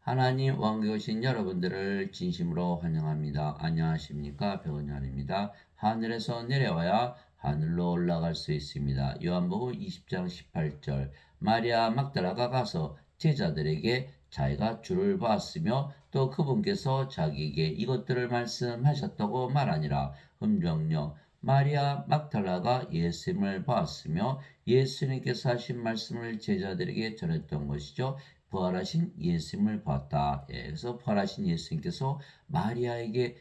하나님 왕국에 오신 여러분들을 진심으로 환영합니다. 안녕하십니까? 배은현입니다. 하늘에서 내려와야 하늘로 올라갈 수 있습니다. 요한복음 20장 18절 마리아 막달라가 가서 제자들에게 자기가 주를 봤으며 또 그분께서 자기에게 이것들을 말씀하셨다고 말하니라. 음정령 마리아 막달라가 예수님을 봤으며 예수님께서 하신 말씀을 제자들에게 전했던 것이죠. 부활하신 예수님을 봤다. 그래서 부활하신 예수님께서 마리아에게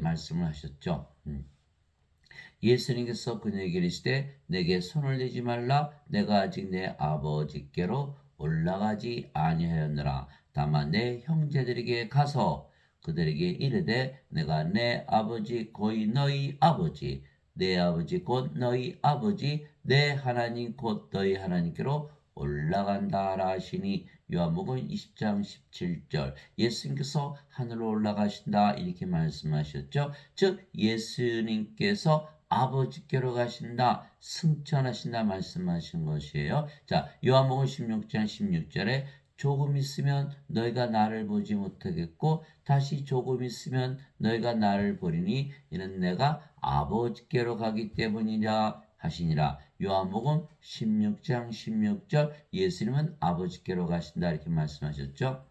말씀을 하셨죠. 예수님께서 그녀에게 이르시되 내게 손을 대지 말라. 내가 아직 내 아버지께로 올라가지 아니하였느라. 다만 내 형제들에게 가서 그들에게 이르되 내가 내 아버지 곧 너희 아버지 내 아버지 곧 너희 아버지 내 하나님 곧 너희 하나님께로 올라간다라 하시니 요한복음 20장 17절 예수님께서 하늘로 올라가신다 이렇게 말씀하셨죠. 즉 예수님께서 아버지께로 가신다, 승천하신다 말씀하신 것이에요. 자, 요한복음 16장 16절에 조금 있으면 너희가 나를 보지 못하겠고 다시 조금 있으면 너희가 나를 보리니 이는 내가 아버지께로 가기 때문이라 하시니라. 요한복음 16장 16절 예수님은 아버지께로 가신다 이렇게 말씀하셨죠.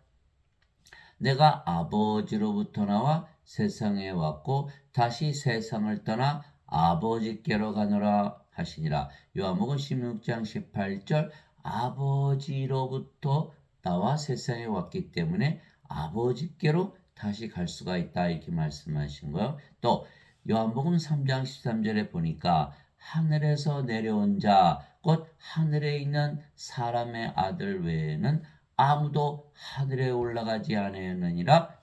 내가 아버지로부터 나와 세상에 왔고 다시 세상을 떠나 아버지께로 가노라 하시니라. 요한복음 16장 18절 아버지로부터 나와 세상에 왔기 때문에 아버지께로 다시 갈 수가 있다 이렇게 말씀하신 거예요. 또 요한복음 3장 13절에 보니까 하늘에서 내려온 자, 곧 하늘에 있는 사람의 아들 외에는 아무도 하늘에 올라가지 아니하느니라.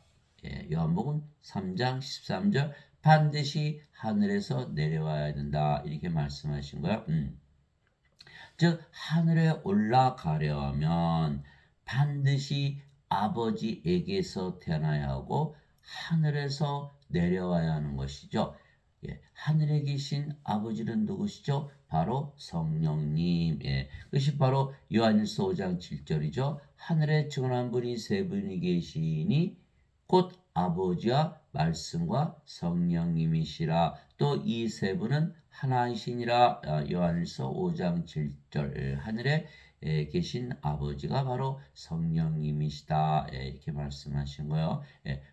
요한복음 3장 13절 반드시 하늘에서 내려와야 된다 이렇게 말씀하신 거예요. 즉 하늘에 올라가려 하면 반드시 아버지에게서 태어나야 하고 하늘에서 내려와야 하는 것이죠. 하늘에 계신 아버지는 누구시죠? 바로 성령님. 그것이 바로 요한일서 5장 7절이죠. 하늘에 증언한 분이 세 분이 계시니 곧 아버지와 말씀과 성령님이시라. 또 이 세 분은 하나이시니라. 요한일서 5장 7절 하늘에 계신 아버지가 바로 성령님이시다. 이렇게 말씀하신 거예요.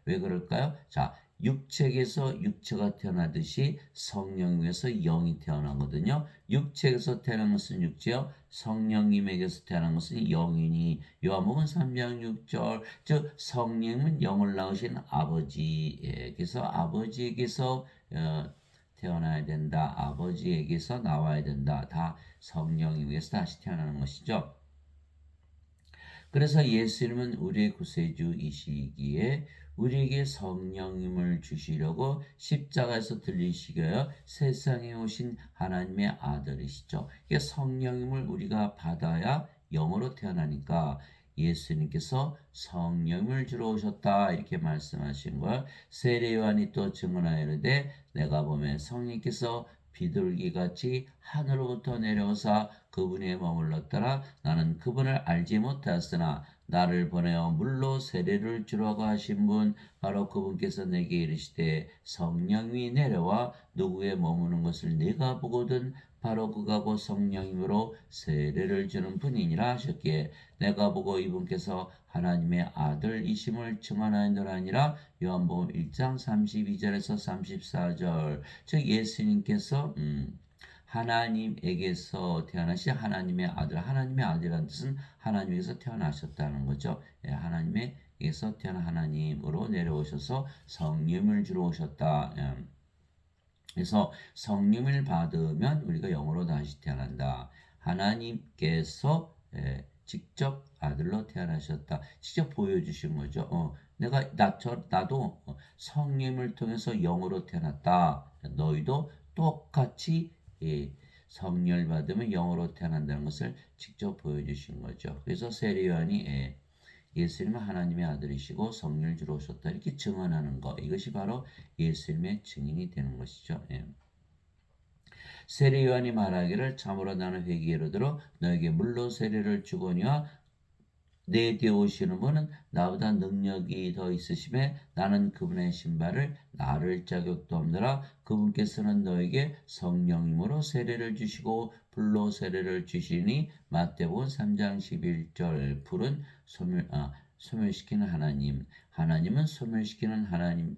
왜 그럴까요? 자, 육체에서 육체가 태어나듯이 성령님에서 영이 태어나거든요. 육체에서 태어난 것은 육체요. 성령님에게서 태어난 것은 영이니 요한복음 3장 6절 즉 성령은 영을 낳으신 아버지에게서 아버지에게서 태어나야 된다. 아버지에게서 나와야 된다. 다 성령님에게서 다시 태어나는 것이죠. 그래서 예수님은 우리의 구세주이시기에 우리에게 성령님을 주시려고 십자가에서 들리시겨요 세상에 오신 하나님의 아들이시죠. 성령님을 우리가 받아야 영으로 태어나니까 예수님께서 성령을 주러 오셨다 이렇게 말씀하신 걸 세례 요한이 또 증언하여 이르되 내가 보면 성령께서 비둘기같이 하늘로부터 내려오사 그분에 머물렀더라. 나는 그분을 알지 못하였으나 나를 보내어 물로 세례를 주라고 하신 분 바로 그분께서 내게 이르시되 성령이 내려와 누구에 머무는 것을 내가 보거든 바로 그가 곧 성령님으로 세례를 주는 분이니라 하셨기에 내가 보고 이분께서 하나님의 아들이심을 증언하노라 아니라 요한복음 1장 32절에서 34절 즉 예수님께서 하나님에게서 태어나신 하나님의 아들, 하나님의 아들이라는 뜻은 하나님에게서 태어나셨다는 거죠. 하나님에게서 태어난 하나님으로 내려오셔서 성령을 주러 오셨다. 그래서 성령을 받으면 우리가 영으로 다시 태어난다. 하나님께서 직접 아들로 태어나셨다. 직접 보여주신 거죠. 나도 성령을 통해서 영으로 태어났다. 너희도 똑같이 성령을 받으면 영으로 태어난다는 것을 직접 보여주신 거죠. 그래서 세례 요한이 예수님은 하나님의 아들이시고 성령을 주러 오셨다 이렇게 증언하는 것 이것이 바로 예수님의 증인이 되는 것이죠. 세례 요한이 말하기를 참으로 나는 회개로 들어 너에게 물로 세례를 주거니와 내 뒤에 오시는 분은 나보다 능력이 더 있으심에 나는 그분의 신발을 나를 자격도 없느라. 그분께서는 너에게 성령님으로 세례를 주시고 불로 세례를 주시니. 마태복음 3장 11절. 불은 소멸시키는 하나님, 하나님은 소멸시키는 하나님,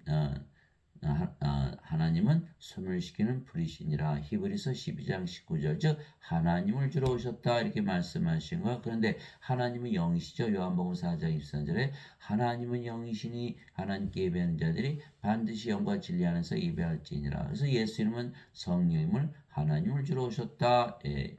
하나님은 소멸시키는 불이시니라. 히브리서 12장 19절. 즉 하나님을 주러 오셨다 이렇게 말씀하신 거야. 그런데 하나님은 영이시죠. 요한복음 4장 23절에 하나님은 영이시니 하나님께 예배하는 자들이 반드시 영과 진리 안에서 예배할지니라. 그래서 예수님은 성령님을 하나님을 주러 오셨다. 예.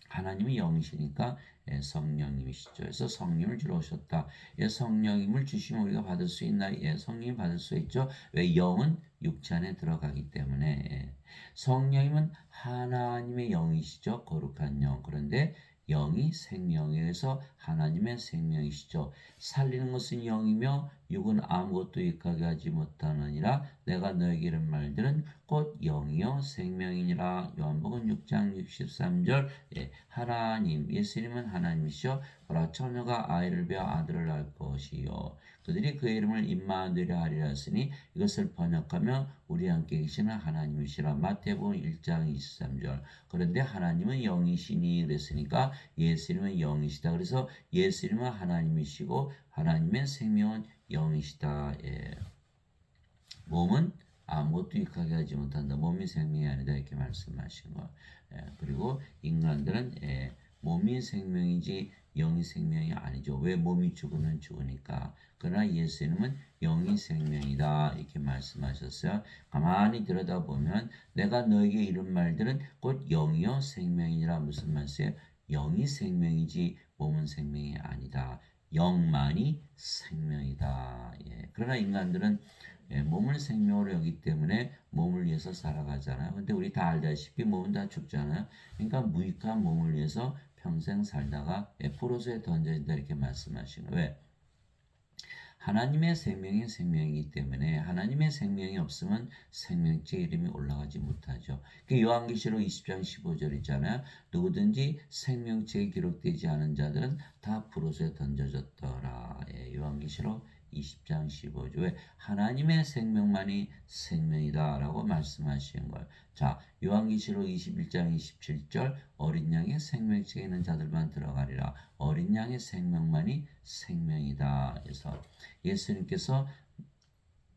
하나님이 영이시니까 성령님이시죠. 그래서 성령을 주러 오셨다. 성령님을 주시면 우리가 받을 수 있나? 성령이 받을 수 있죠. 왜? 영은 육체 안에 들어가기 때문에. 성령님은 하나님의 영이시죠. 거룩한 영. 그런데 영이 생명에 의해서 하나님의 생명이시죠. 살리는 것은 영이며 육은 아무것도 유익하게 하지 못하느니라. 내가 너에게 이른 말들은 곧 영이요 생명이니라. 요한복음 6장 63절. 하나님, 예수님은 하나님이시죠. 보라, 처녀가 아이를 베어 아들을 낳을 것이요 그들이 그의 이름을 임마누엘이라 하리라 했으니 이것을 번역하면 우리 함께 계시는 하나님이시라. 마태복음 1장 23절. 그런데 하나님은 영이시니 그랬으니까 예수님은 영이시다. 그래서 예수님은 하나님이시고 하나님의 생명은 영이시다. 몸은 아무것도 유익하게 하지 못한다. 몸이 생명이 아니다 이렇게 말씀하신 거. 그리고 인간들은 몸이 생명이지 영이 생명이 아니죠. 왜? 몸이 죽으면 죽으니까. 그러나 예수님은 영이 생명이다 이렇게 말씀하셨어요. 가만히 들여다보면 내가 너에게 이런 말들은 곧 영이요 생명이라. 무슨 말씀이에요? 영이 생명이지 몸은 생명이 아니다. 영만이 생명이다. 그러나 인간들은 몸을 생명으로 여기기 때문에 몸을 위해서 살아가잖아요. 근데 우리 다 알다시피 몸은 다 죽잖아요. 그러니까 무익한 몸을 위해서 평생 살다가 포로수에 던져진다 이렇게 말씀하시는 거예요. 왜? 하나님의 생명이 생명이기 때문에 하나님의 생명이 없으면 생명체 이름이 올라가지 못하죠. 요한계시록 20장 15절 있잖아요. 누구든지 생명체에 기록되지 않은 자들은 다 불옷에 던져졌더라. 요한계시록 20장 15절. 왜? 하나님의 생명만이 생명이다 라고 말씀하시는 거예요. 자, 요한계시록 21장 27절. 어린 양의 생명체에 있는 자들만 들어가리라. 어린 양의 생명만이 생명이다. 그래서 예수님께서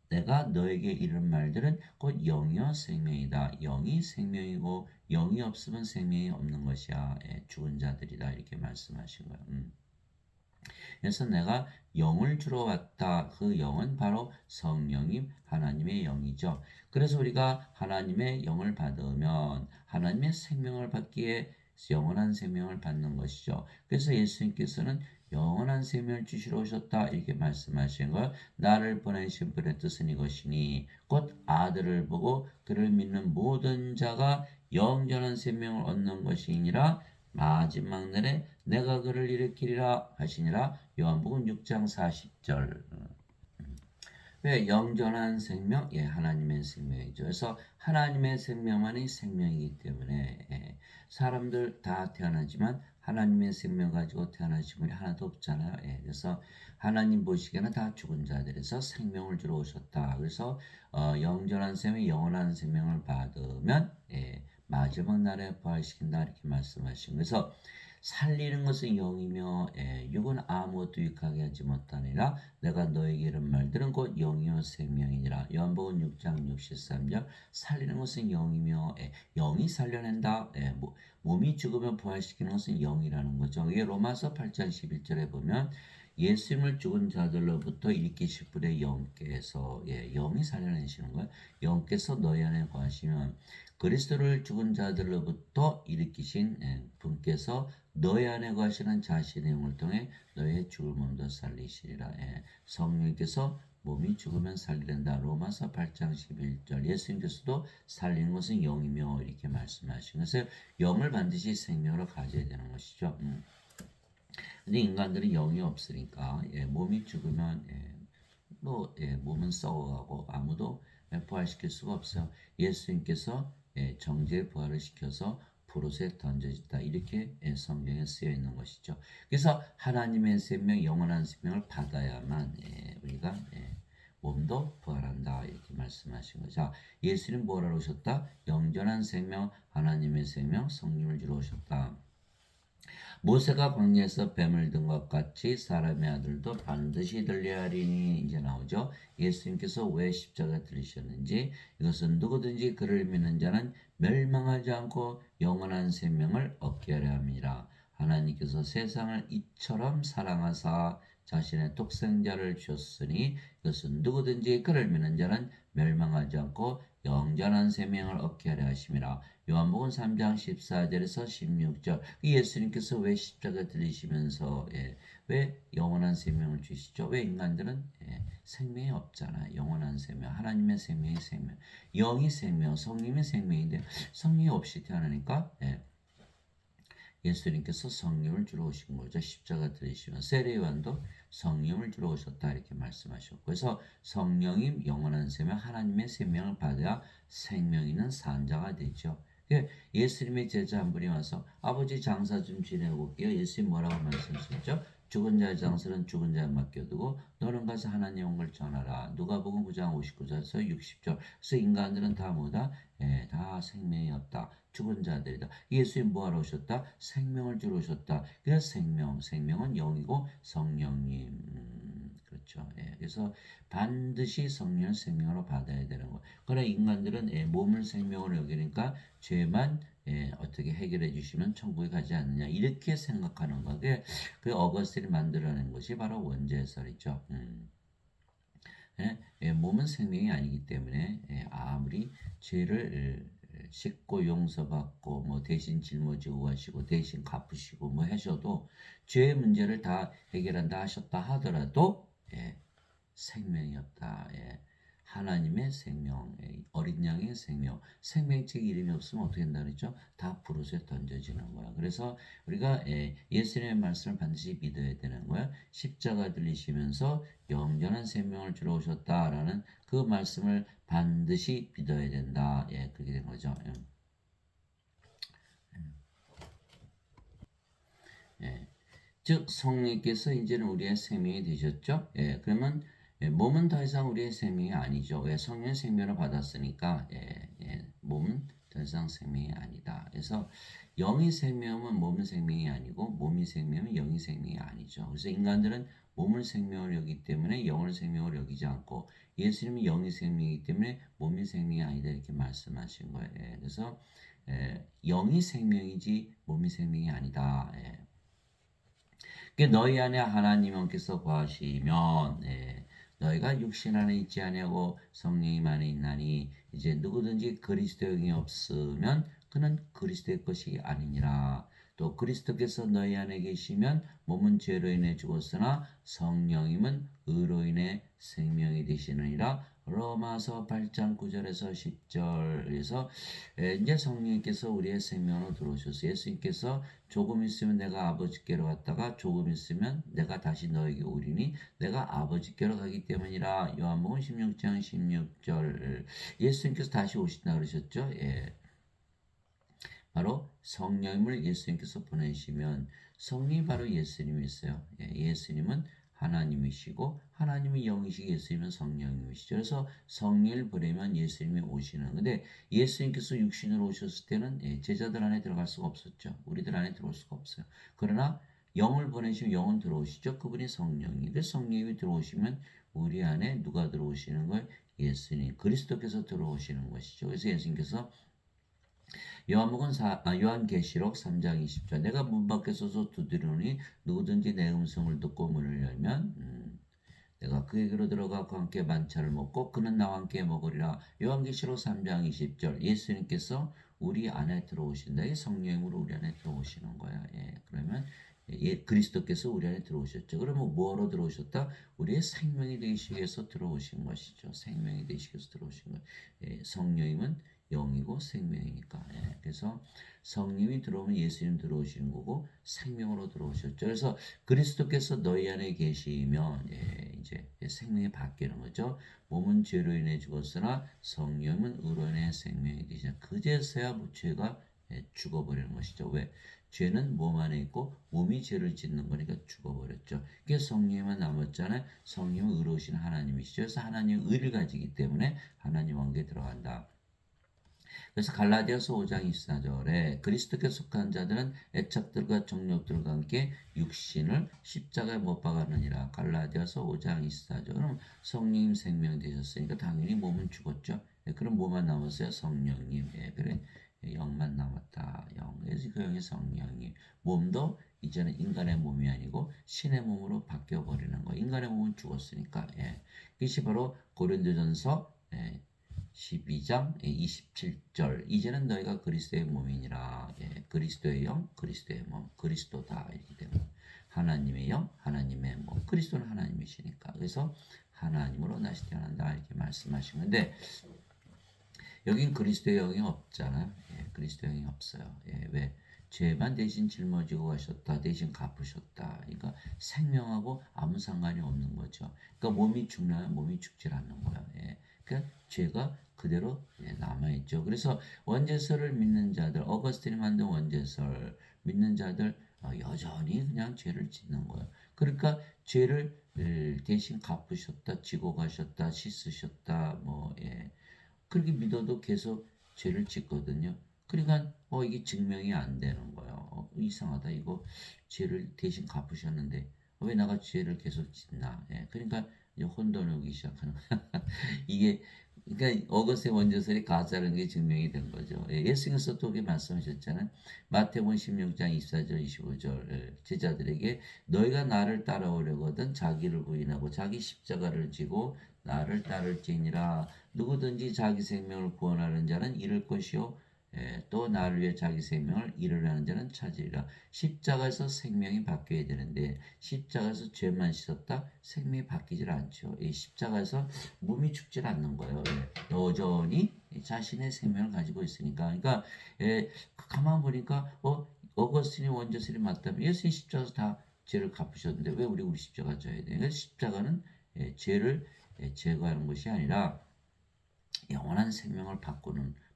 내가 너에게 이런 말들은 곧 영이요 생명이다. 영이 생명이고 영이 없으면 생명이 없는 것이야. 죽은 자들이다. 이렇게 말씀하신 거예요. 그래서 내가 영을 주러 왔다. 그 영은 바로 성령님 하나님의 영이죠. 그래서 우리가 하나님의 영을 받으면 하나님의 생명을 받기에 영원한 생명을 받는 것이죠. 그래서 예수님께서는 영원한 생명을 주시러 오셨다 이렇게 말씀하신 걸 나를 보내신 분의 뜻은 이것이니 곧 아들을 보고 그를 믿는 모든 자가 영원한 생명을 얻는 것이니라. 마지막 날에 내가 그를 일으키리라 하시니라. 요한복음 6장 40절. 왜? 영전한 생명? 하나님의 생명이죠. 그래서 하나님의 생명만이 생명이기 때문에 사람들 다 태어나지만 하나님의 생명 가지고 태어나신 분이 하나도 없잖아요. 그래서 하나님 보시기에는 다 죽은 자들에서 생명을 주러 오셨다. 그래서 영전한 생명, 영원한 생명을 받으면 마지막 날에 부활시킨다 이렇게 말씀하신. 그래서 살리는 것은 영이며 육은 아무것도 유익하게 하지 못하니라. 내가 너에게 이런 말들은 곧 영이요 생명이니라. 요한복음 6장 63절. 살리는 것은 영이며 영이 살려낸다. 몸이 죽으면 부활시키는 것은 영이라는 거죠. 이게 로마서 8장 11절에 보면 예수님을 죽은 자들로부터 일으키실 분의 영께서 영이 살려내시는 거예요. 영께서 너희 안에 거하시면 그리스도를 죽은 자들로부터 일으키신 분께서 너희 안에 거하시는 자신의 영을 통해 너의 죽을 몸도 살리시리라. 성령께서 몸이 죽으면 살리는다. 로마서 8장 11절. 예수님께서도 살리는 것은 영이며 이렇게 말씀하시는 것을 영을 반드시 생명으로 가져야 되는 것이죠. 근데 인간들은 영이 없으니까 몸이 죽으면 몸은 썩어가고 아무도 부활시킬 수가 없어요. 예수님께서 정죄 부활을 시켜서 불옷에 던져졌다. 이렇게 성경에 쓰여 있는 것이죠. 그래서 하나님의 생명, 영원한 생명을 받아야만 우리가 몸도 부활한다. 이렇게 말씀하신 거죠. 자, 예수님 뭐하러 오셨다? 영전한 생명, 하나님의 생명, 성령을 주러 오셨다. 모세가 광야에서 뱀을 든 것 같이 사람의 아들도 반드시 들려야 하리니 이제 나오죠. 예수님께서 왜 십자가 들리셨는지, 이것은 누구든지 그를 믿는 자는 멸망하지 않고 영원한 생명을 얻게 하려 함이라. 하나님께서 세상을 이처럼 사랑하사 자신의 독생자를 주셨으니 이것은 누구든지 그를 믿는 자는 멸망하지 않고 영원한 생명을 얻게 하려 하심이라. 요한복음 3장 14절에서 16절. 예수님께서 왜 십자가 들리시면서 왜 영원한 생명을 주시죠? 왜 인간들은 생명이 없잖아요. 영원한 생명, 하나님의 생명이 생명, 영이 생명, 성령의 생명인데 성령이 없이 태어나니까 예수님께서 성령을 주러 오신 거죠. 십자가 들으시면 세례요한도 성령을 주러 오셨다 이렇게 말씀하셨고, 그래서 성령이 영원한 생명, 하나님의 생명을 받아야 생명 있는 산자가 되죠. 예수님의 제자 한 분이 와서 아버지 장사 좀 지내고 올게요. 예수님 뭐라고 말씀하셨죠? 죽은 자의 장사는 죽은 자에 맡겨두고 너는 가서 하나님 온 걸 전하라. 누가복음 9장 59절에서 60절. 그래서 인간들은 다 뭐다? 다 생명이 없다. 죽은 자들이다. 예수님 뭐하러 오셨다? 생명을 주러 오셨다. 그래서 생명은 영이고 성령님. 그렇죠. 그래서 반드시 성령을 생명으로 받아야 되는 거. 그러나 인간들은 몸을 생명으로 여기니까 죄만 어떻게 해결해 주시면 천국에 가지 않느냐 이렇게 생각하는 거. 그 어거스틴이 만들어낸 것이 바로 원죄설이죠. 몸은 생명이 아니기 때문에 아무리 죄를 씻고 용서받고 뭐 대신 짊어지고 가시고 대신 갚으시고 뭐 하셔도 죄의 문제를 다 해결한다 하셨다 하더라도 생명이 없다. 하나님의 생명, 어린 양의 생명, 생명책 이름이 없으면 어떻게 된다 그랬죠? 다 불옷에 던져지는 거야. 그래서 우리가 예수님의 말씀을 반드시 믿어야 되는 거야. 십자가 들리시면서 영원한 생명을 주러 오셨다라는 그 말씀을 반드시 믿어야 된다. 그렇게 된 거죠. 즉 성령께서 이제는 우리의 생명이 되셨죠. 그러면 몸은 더 이상 우리의 생명이 아니죠. 왜? 성령의 생명을 받았으니까 몸은 더 이상 생명이 아니다. 그래서 영이 생명은 몸은 생명이 아니고 몸이 생명은 영이 생명이 아니죠. 그래서 인간들은 몸을 생명을 여기기 때문에 영을 생명을 여기지 않고 예수님은 영이 생명이기 때문에 몸이 생명이 아니다 이렇게 말씀하신 거예요. 그래서 영이 생명이지 몸이 생명이 아니다. 너희 안에 하나님께서 거하시면 너희가 육신 안에 있지 아니하고 성령님 안에 있나니 이제 누구든지 그리스도의 영이 없으면 그는 그리스도의 것이 아니니라. 또 그리스도께서 너희 안에 계시면 몸은 죄로 인해 죽었으나 성령님은 의로 인해 생명이 되시느니라. 로마서 8장 9절에서 10절에서 이제 성령님께서 우리의 생명으로 들어오셔서 예수님께서 조금 있으면 내가 아버지께로 갔다가 조금 있으면 내가 다시 너에게 오리니 내가 아버지께로 가기 때문이라. 요한복음 16장 16절. 예수님께서 다시 오신다 그러셨죠. 바로 성령님을 예수님께서 보내시면 성령이 바로 예수님이세요. 예수님은 하나님이시고 하나님이 영이시고 예수님은 성령님이시죠. 그래서 성령을 보내면 예수님이 오시는. 근데 예수님께서 육신으로 오셨을 때는 제자들 안에 들어갈 수가 없었죠. 우리들 안에 들어올 수가 없어요. 그러나 영을 보내시면 영은 들어오시죠. 그분이 성령인데 성령이 들어오시면 우리 안에 누가 들어오시는 거예요? 예수님 그리스도께서 들어오시는 것이죠. 그래서 예수님께서 요한계시록 3장 20절 내가 문 밖에 서서 두드리노니 누구든지 내 음성을 듣고 문을 열면 내가 그에게로 들어가 그와 함께 만찬을 먹고 그는 나와 함께 먹으리라. 요한계시록 3장 20절 예수님께서 우리 안에 들어오신다. 이 성령으로 우리 안에 들어오시는 거야. 그러면 그리스도께서 우리 안에 들어오셨죠. 그러면 뭐로 들어오셨다? 우리의 생명이 되시기 위해서 들어오신 것이죠. 생명이 되시기 위해서 들어오신 거예요. 성령님은 영이고 생명이니까. 그래서 성령이 들어오면 예수님 들어오시는 거고 생명으로 들어오셨죠. 그래서 그리스도께서 너희 안에 계시면 이제 생명이 바뀌는 거죠. 몸은 죄로 인해 죽었으나 성령은 의로 인해 생명이 되시죠. 그제서야 죄가 죽어버리는 것이죠. 왜? 죄는 몸 안에 있고 몸이 죄를 짓는 거니까 죽어버렸죠. 그게 성령만 남았잖아요. 성령은 의로우신 하나님이시죠. 그래서 하나님은 의를 가지기 때문에 하나님 왕국에 들어간다. 그래서 갈라디아서 5장 24절에 그리스도께 속한 자들은 애착들과 정욕들과 함께 육신을 십자가에 못 박았느니라. 갈라디아서 5장 24절. 그럼 성령님 생명 되셨으니까 당연히 몸은 죽었죠. 그럼 뭐만 남았어요? 성령님. 그래. 영만 남았다. 영. 그래서 그 영이 성령님. 몸도 이제는 인간의 몸이 아니고 신의 몸으로 바뀌어 버리는 거. 인간의 몸은 죽었으니까. 그것이 바로 고린도전서 12장 27절. 이제는 너희가 그리스도의 몸이니라. 그리스도의 영, 그리스도의 몸, 그리스도다. 이렇게 되면 하나님의 영, 하나님의 몸. 그리스도는 하나님이시니까. 그래서 하나님으로 다시 태어난다. 이렇게 말씀하신 건데 여긴 그리스도의 영이 없잖아요. 그리스도의 영이 없어요. 왜? 죄만 대신 짊어지고 가셨다. 대신 갚으셨다. 그러니까 생명하고 아무 상관이 없는 거죠. 그러니까 몸이 죽나요? 몸이 죽질 않는 거예요. 그러니까 죄가 그대로 남아있죠. 그래서 원죄설을 믿는 자들, 어거스틴이 만든 원죄설 믿는 자들 여전히 그냥 죄를 짓는 거예요. 그러니까 죄를 대신 갚으셨다, 지고 가셨다, 씻으셨다, 그렇게 믿어도 계속 죄를 짓거든요. 그러니까 이게 증명이 안 되는 거예요. 이상하다. 이거 죄를 대신 갚으셨는데 왜 내가 죄를 계속 짓나? 그러니까 이제 혼돈이 오기 시작하는 거예요. 이게 그러니까 어거스의 원죄설이 가짜라는 게 증명이 된 거죠. 예수님께서 또 그렇게 말씀하셨잖아요. 마태복음 16장 24절 25절 제자들에게 너희가 나를 따라오려거든 자기를 부인하고 자기 십자가를 지고 나를 따를지니라. 누구든지 자기 생명을 구원하는 자는 잃을 것이요 또 나를 위해 자기 생명을 잃으려는 자는 찾으리라. 십자가에서 생명이 바뀌어야 되는데 십자가에서 죄만 씻었다 생명이 바뀌질 않죠. 이 십자가에서 몸이 죽질 않는 거예요. 여전히 자신의 생명을 가지고 있으니까. 그러니까 가만 보니까 어거스틴이 원죄설이 맞다면 예수님 십자가에서 다 죄를 갚으셨는데 왜 우리 십자가 져야 돼? 그러니까 십자가는 죄를 제거하는 것이 아니라 영원한 생명을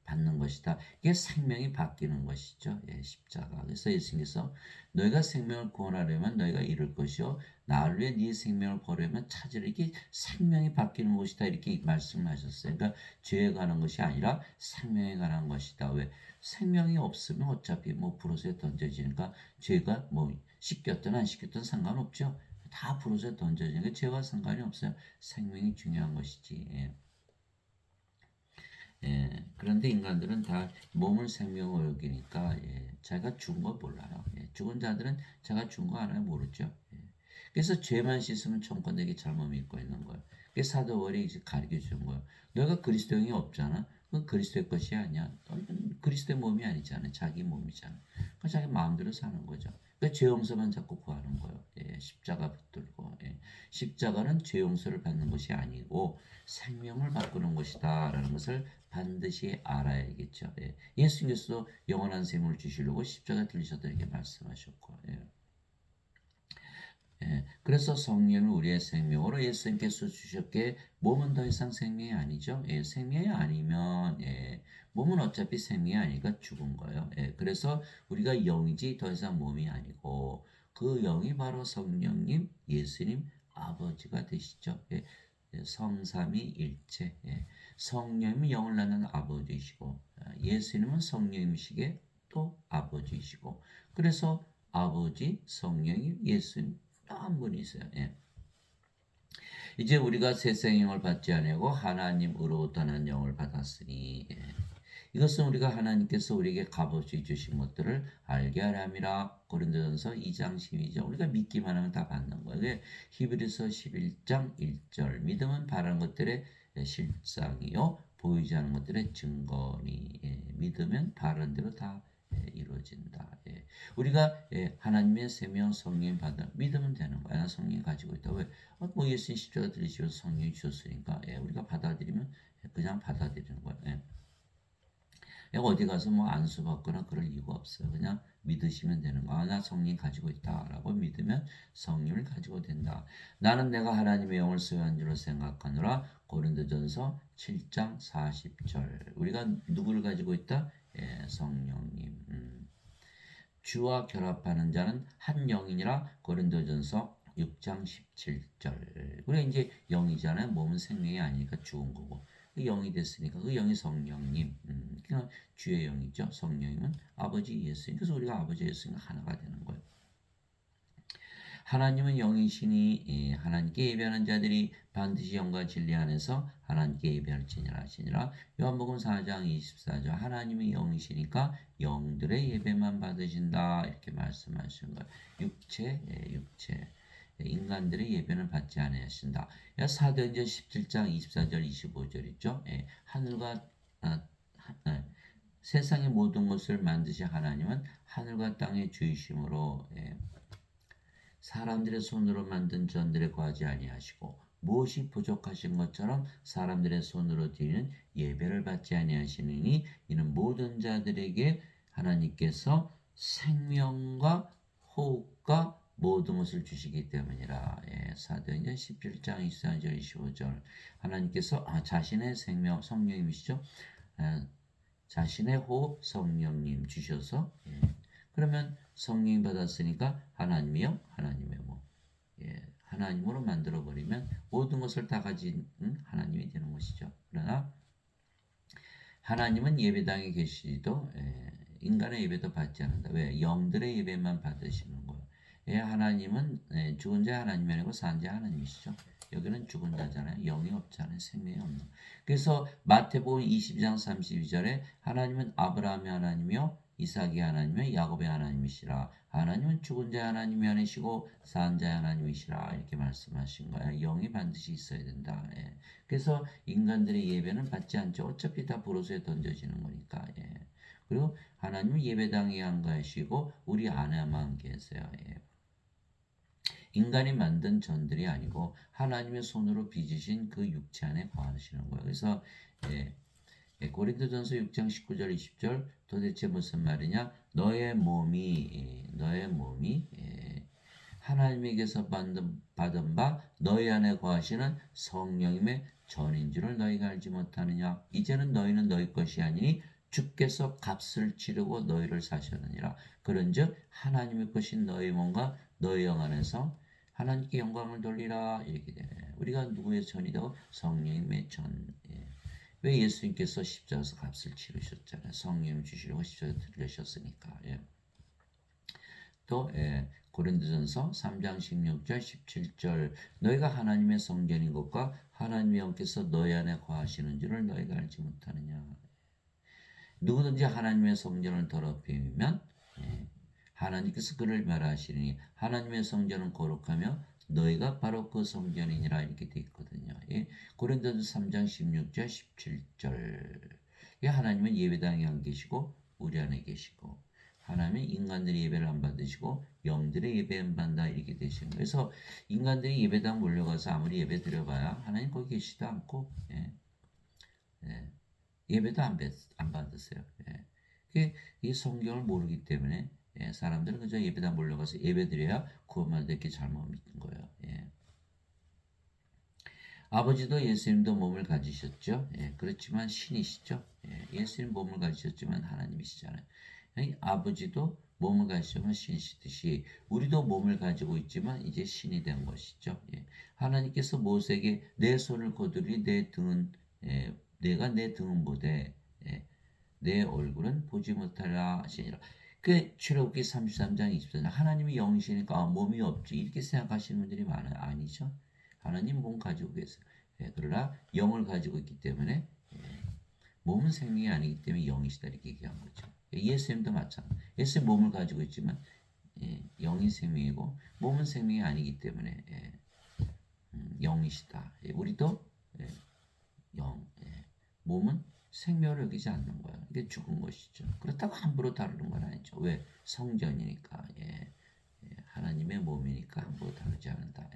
받는 것이다. 이게 생명이 바뀌는 것이죠. 십자가. 그래서 예수님께서 너희가 생명을 구원하려면 너희가 잃을 것이요 나를 위해 네 생명을 버리면 찾으리. 이게 생명이 바뀌는 것이다. 이렇게 말씀하셨어요. 그러니까 죄에 관한 것이 아니라 생명에 관한 것이다. 왜? 생명이 없으면 어차피 불옷에 던져지니까 죄가 씻겼든 안 씻겼든 상관없죠. 다 불옷에 던져지니까 죄와 상관이 없어요. 생명이 중요한 것이지. 그런데 인간들은 다 몸을 생명으로 여기니까 자기가 죽은 거 몰라요. 죽은 자들은 자기가 죽은 거 알아요? 모르죠. 그래서 죄만 씻으면 천권 되게 잘못 믿고 있는 거예요. 그래서 사도 바울이 이제 가르쳐 주는 거예요. 너가 그리스도 영이 없잖아. 그건 그리스도의 것이 아니야. 그리스도의 몸이 아니잖아. 자기 몸이잖아. 그 자기 마음대로 사는 거죠. 죄 용서만 자꾸 구하는 거예요. 십자가 붙들고. 십자가는 죄 용서를 받는 것이 아니고 생명을 바꾸는 것이다라는 것을 반드시 알아야겠죠. 예수님께서도 영원한 생명을 주시려고 십자가 들리셨다 이렇게 말씀하셨고. 그래서 성령을 우리의 생명으로 예수님께서 주셨기에 몸은 더 이상 생명이 아니죠. 생명이 아니면 몸은 어차피 생명이 아니니까 죽은 거예요. 그래서 우리가 영이지 더 이상 몸이 아니고 그 영이 바로 성령님, 예수님, 아버지가 되시죠. 성삼위 일체. 성령님은 영을 낳는 아버지이시고 예수님은 성령님이시기에 또 아버지이시고 그래서 아버지, 성령님, 예수님 한 분이세요. 이제 우리가 새 생명을 받지 아니하고 하나님으로부터 난 영을 받았으니 이것은 우리가 하나님께서 우리에게 값없이 주신 것들을 알게 하려 함이라. 고린도전서 2장 12절. 우리가 믿기만 하면 다 받는 거예요. 히브리서 11장 1절. 믿음은 바라는 것들의 실상이요 보이지 않는 것들의 증거니. 믿으면 바라는 대로 다 이루어진다. 우리가 하나님의 생명 성령 받아 믿으면 되는 거야. 나 성령 가지고 있다. 왜? 예수님 십자가 들리시면서 성령이 주셨으니까 우리가 받아들이면 그냥 받아들이는 거야. 어디 가서 안수 받거나 그럴 이유가 없어요. 그냥 믿으시면 되는 거야. 나 성령 가지고 있다라고 믿으면 성령을 가지고 된다. 나는 내가 하나님의 영을 소유한 줄로 생각하노라. 고린도전서 7장 40절. 우리가 누구를 가지고 있다? 예, 성령님. 주와 결합하는 자는 한 영이니라. 고린도전서 6장 17절. 그래 이제 영이잖아요. 몸은 생명이 아니니까 죽은 거고. 그 영이 됐으니까 그 영이 성령님. 그냥 주의 영이죠. 성령님은 아버지 예수님. 그래서 우리가 아버지 예수님 하나가 되는 거예요. 하나님은 영이시니 하나님께 예배하는 자들이 반드시 영과 진리 안에서 하나님께 예배할지니라 하시니라. 요한복음 4장 24절. 하나님이 영이시니까 영들의 예배만 받으신다 이렇게 말씀하시는 거예요. 육체. 인간들의 예배는 받지 아니하신다. 사도행전 17장 24절 25절 있죠. 하늘과 세상의 모든 것을 만드신 하나님은 하늘과 땅의 주이심으로 사람들의 손으로 만든 전들에 거하지 아니하시고 무엇이 부족하신 것처럼 사람들의 손으로 드리는 예배를 받지 아니하시느니 이는 모든 자들에게 하나님께서 생명과 호흡과 모든 것을 주시기 때문이라. 사도행전 17장 24절 25절. 하나님께서 자신의 생명 성령님이시죠. 자신의 호흡 성령님 주셔서 그러면 성령이 받았으니까 하나님이요? 하나님의 몸. 하나님으로 만들어버리면 모든 것을 다 가진 하나님이 되는 것이죠. 그러나 하나님은 예배당에 계시도 인간의 예배도 받지 않는다. 왜? 영들의 예배만 받으시는 거예요. 하나님은 죽은 자 하나님이 아니고 산 자 하나님이시죠. 여기는 죽은 자잖아요. 영이 없잖아요. 생명이 없는. 그래서 마태복음 20장 32절에 하나님은 아브라함의 하나님이요 이삭의 하나님이요 야곱의 하나님이시라. 하나님은 죽은 자 하나님이 아니시고 산 자 하나님이시라 이렇게 말씀하신 거예요. 영이 반드시 있어야 된다. 그래서 인간들의 예배는 받지 않죠. 어차피 다 불옷에 던져지는 거니까. 그리고 하나님은 예배당에 안 가시고 우리 안에만 계세요. 인간이 만든 전들이 아니고 하나님의 손으로 빚으신 그 육체 안에 거하시는 거예요. 그래서 고린도전서 6장 19절 20절 도대체 무슨 말이냐? 너의 몸이 하나님에게서 받은 바 너희 안에 거하시는 성령님의 전인 줄을 너희가 알지 못하느냐? 이제는 너희는 너희 것이 아니니 주께서 값을 치르고 너희를 사셨느니라. 그런즉 하나님의 것인 너희 몸과 너희 영 안에서 하나님께 영광을 돌리라 이렇게 되네. 우리가 누구의 전이다고? 성령님의 전. 왜 예수님께서 십자가에서 값을 치르셨잖아요. 성령 주시려고 십자가에 들으셨으니까. 또 고린도전서 3장 16절 17절 너희가 하나님의 성전인 것과 하나님의 영께서 너희 안에 거하시는 줄을 너희가 알지 못하느냐. 누구든지 하나님의 성전을 더럽히면 하나님께서 그를 멸하시니 하나님의 성전은 거룩하며 너희가 바로 그 성전이니라 이렇게 되어 있거든요. 고린도전서 3장 16절 17절 하나님은 예배당에 안 계시고 우리 안에 계시고 하나님은 인간들의 예배를 안 받으시고 영들의 예배만 받는다 이렇게 되시는 거예요. 그래서 인간들이 예배당 몰려가서 아무리 예배 드려봐야 하나님 거기 계시지도 않고 예배도 안 받으세요. 이 성경을 모르기 때문에 사람들은 그저 예배당 몰려가서 예배드려야 구원만 듣기 잘못 믿는 거예요. 아버지도 예수님도 몸을 가지셨죠. 그렇지만 신이시죠. 예수님 몸을 가지셨지만 하나님이시잖아요. 아버지도 몸을 가지시면 신이시듯이 우리도 몸을 가지고 있지만 이제 신이 된 것이죠. 하나님께서 모세에게 내 손을 거두리 내 등은 내가 내 등은 보되 내 얼굴은 보지 못하라 하시니라. 그 출애굽기 33장 24절 하나님이 영이시니까 몸이 없지 이렇게 생각하시는 분들이 많아요. 아니죠. 하나님 몸 가지고 계세요. 그러나 영을 가지고 있기 때문에 몸은 생명이 아니기 때문에 영이시다 이렇게 얘기한 거죠. 예수님도 마찬가지. 예수님 몸을 가지고 있지만 영이 생명이고 몸은 생명이 아니기 때문에 영이시다. 우리도 영, 몸은 생명을 여기지 않는 거예요. 이게 죽은 것이죠. 그렇다고 함부로 다루는 건 아니죠. 왜? 성전이니까. 하나님의 몸이니까 함부로 다루지 않는다.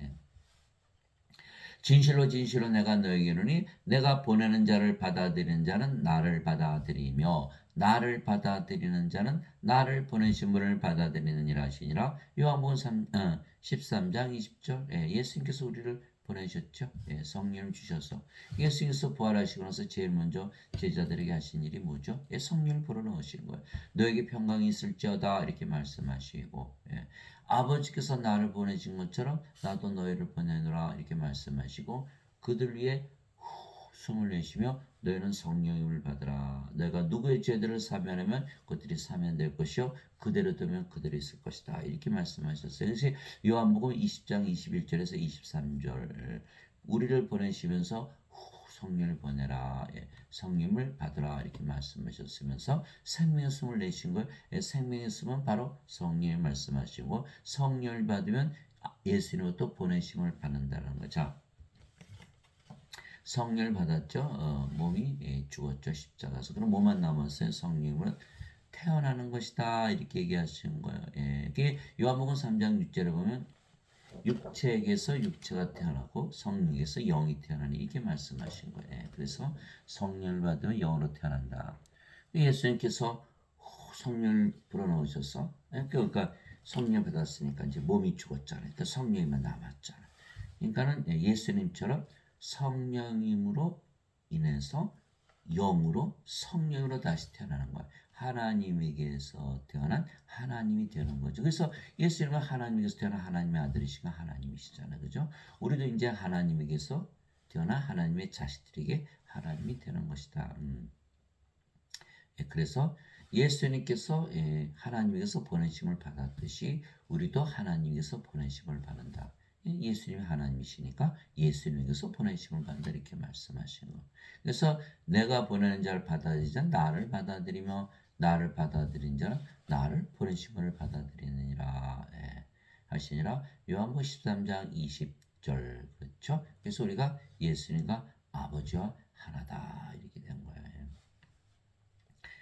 진실로 진실로 내가 너에게 이르노니 내가 보내는 자를 받아들이는 자는 나를 받아들이며 나를 받아들이는 자는 나를 보내신 분을 받아들이느니라 하시니라. 요한복음 13장 20절. 예, 예수님께서 우리를 보내셨죠. 예, 성령을 주셔서 예수님께서 부활하시고 나서 제일 먼저 제자들에게 하신 일이 뭐죠? 예, 성령을 불어넣으신 거예요. 너에게 평강이 있을지어다 이렇게 말씀하시고, 예, 아버지께서 나를 보내신 것처럼 나도 너희를 보내노라 이렇게 말씀하시고, 그들 위에 숨을 내쉬며 너희는 성령을 받으라. 내가 누구의 죄들을 사면하면 그들이 사면될 것이요 그대로 두면 그들이 있을 것이다. 이렇게 말씀하셨어요. 그래서 요한복음 20장 21절에서 23절 우리를 보내시면서 성령을 보내라. 예, 성령을 받으라. 이렇게 말씀하셨으면서 생명의 숨을 내신 거예요. 예, 생명의 숨은 바로 성령을 말씀하시고 성령을 받으면 예수님으로부터 보내심을 받는다는 거죠. 자, 성령을 받았죠. 몸이 죽었죠. 십자가에서. 그럼 뭐만 남았어요? 성령은 태어나는 것이다. 이렇게 얘기하시는 거예요. 예, 이게 요한복음 3장 6절에 보면 육체에게서 육체가 태어나고 성령에게서 영이 태어나니 이렇게 말씀하신 거예요. 예, 그래서 성령을 받으면 영으로 태어난다. 예수님께서 성령을 불어넣으셔서 그러니까 성령 받았으니까 이제 몸이 죽었잖아요. 그러니까 성령이만 남았잖아요. 그러니까는 예수님처럼 성령님으로 인해서 영으로 성령으로 다시 태어나는 거야. 하나님에게서 태어난 하나님이 되는 거죠. 그래서 예수님은 하나님에게서 태어난 하나님의 아들이시가 하나님이시잖아요. 그죠? 우리도 이제 하나님에게서 태어난 하나님의 자식들에게 하나님이 되는 것이다. 그래서 예수님께서 하나님에게서 보내심을 받았듯이 우리도 하나님에게서 보내심을 받는다. 예수님이 하나님이시니까 예수님에게서 보내심을 받는다 이렇게 말씀하시는 거. 그래서 내가 보내는 자를 받아들이자 나를 받아들이며 나를 받아들인 자는 나를 보내심을 받아들이느니라 하시니라. 요한복음 13장 20절 그렇죠? 그래서 우리가 예수님과 아버지와 하나다 이렇게 된 거예요.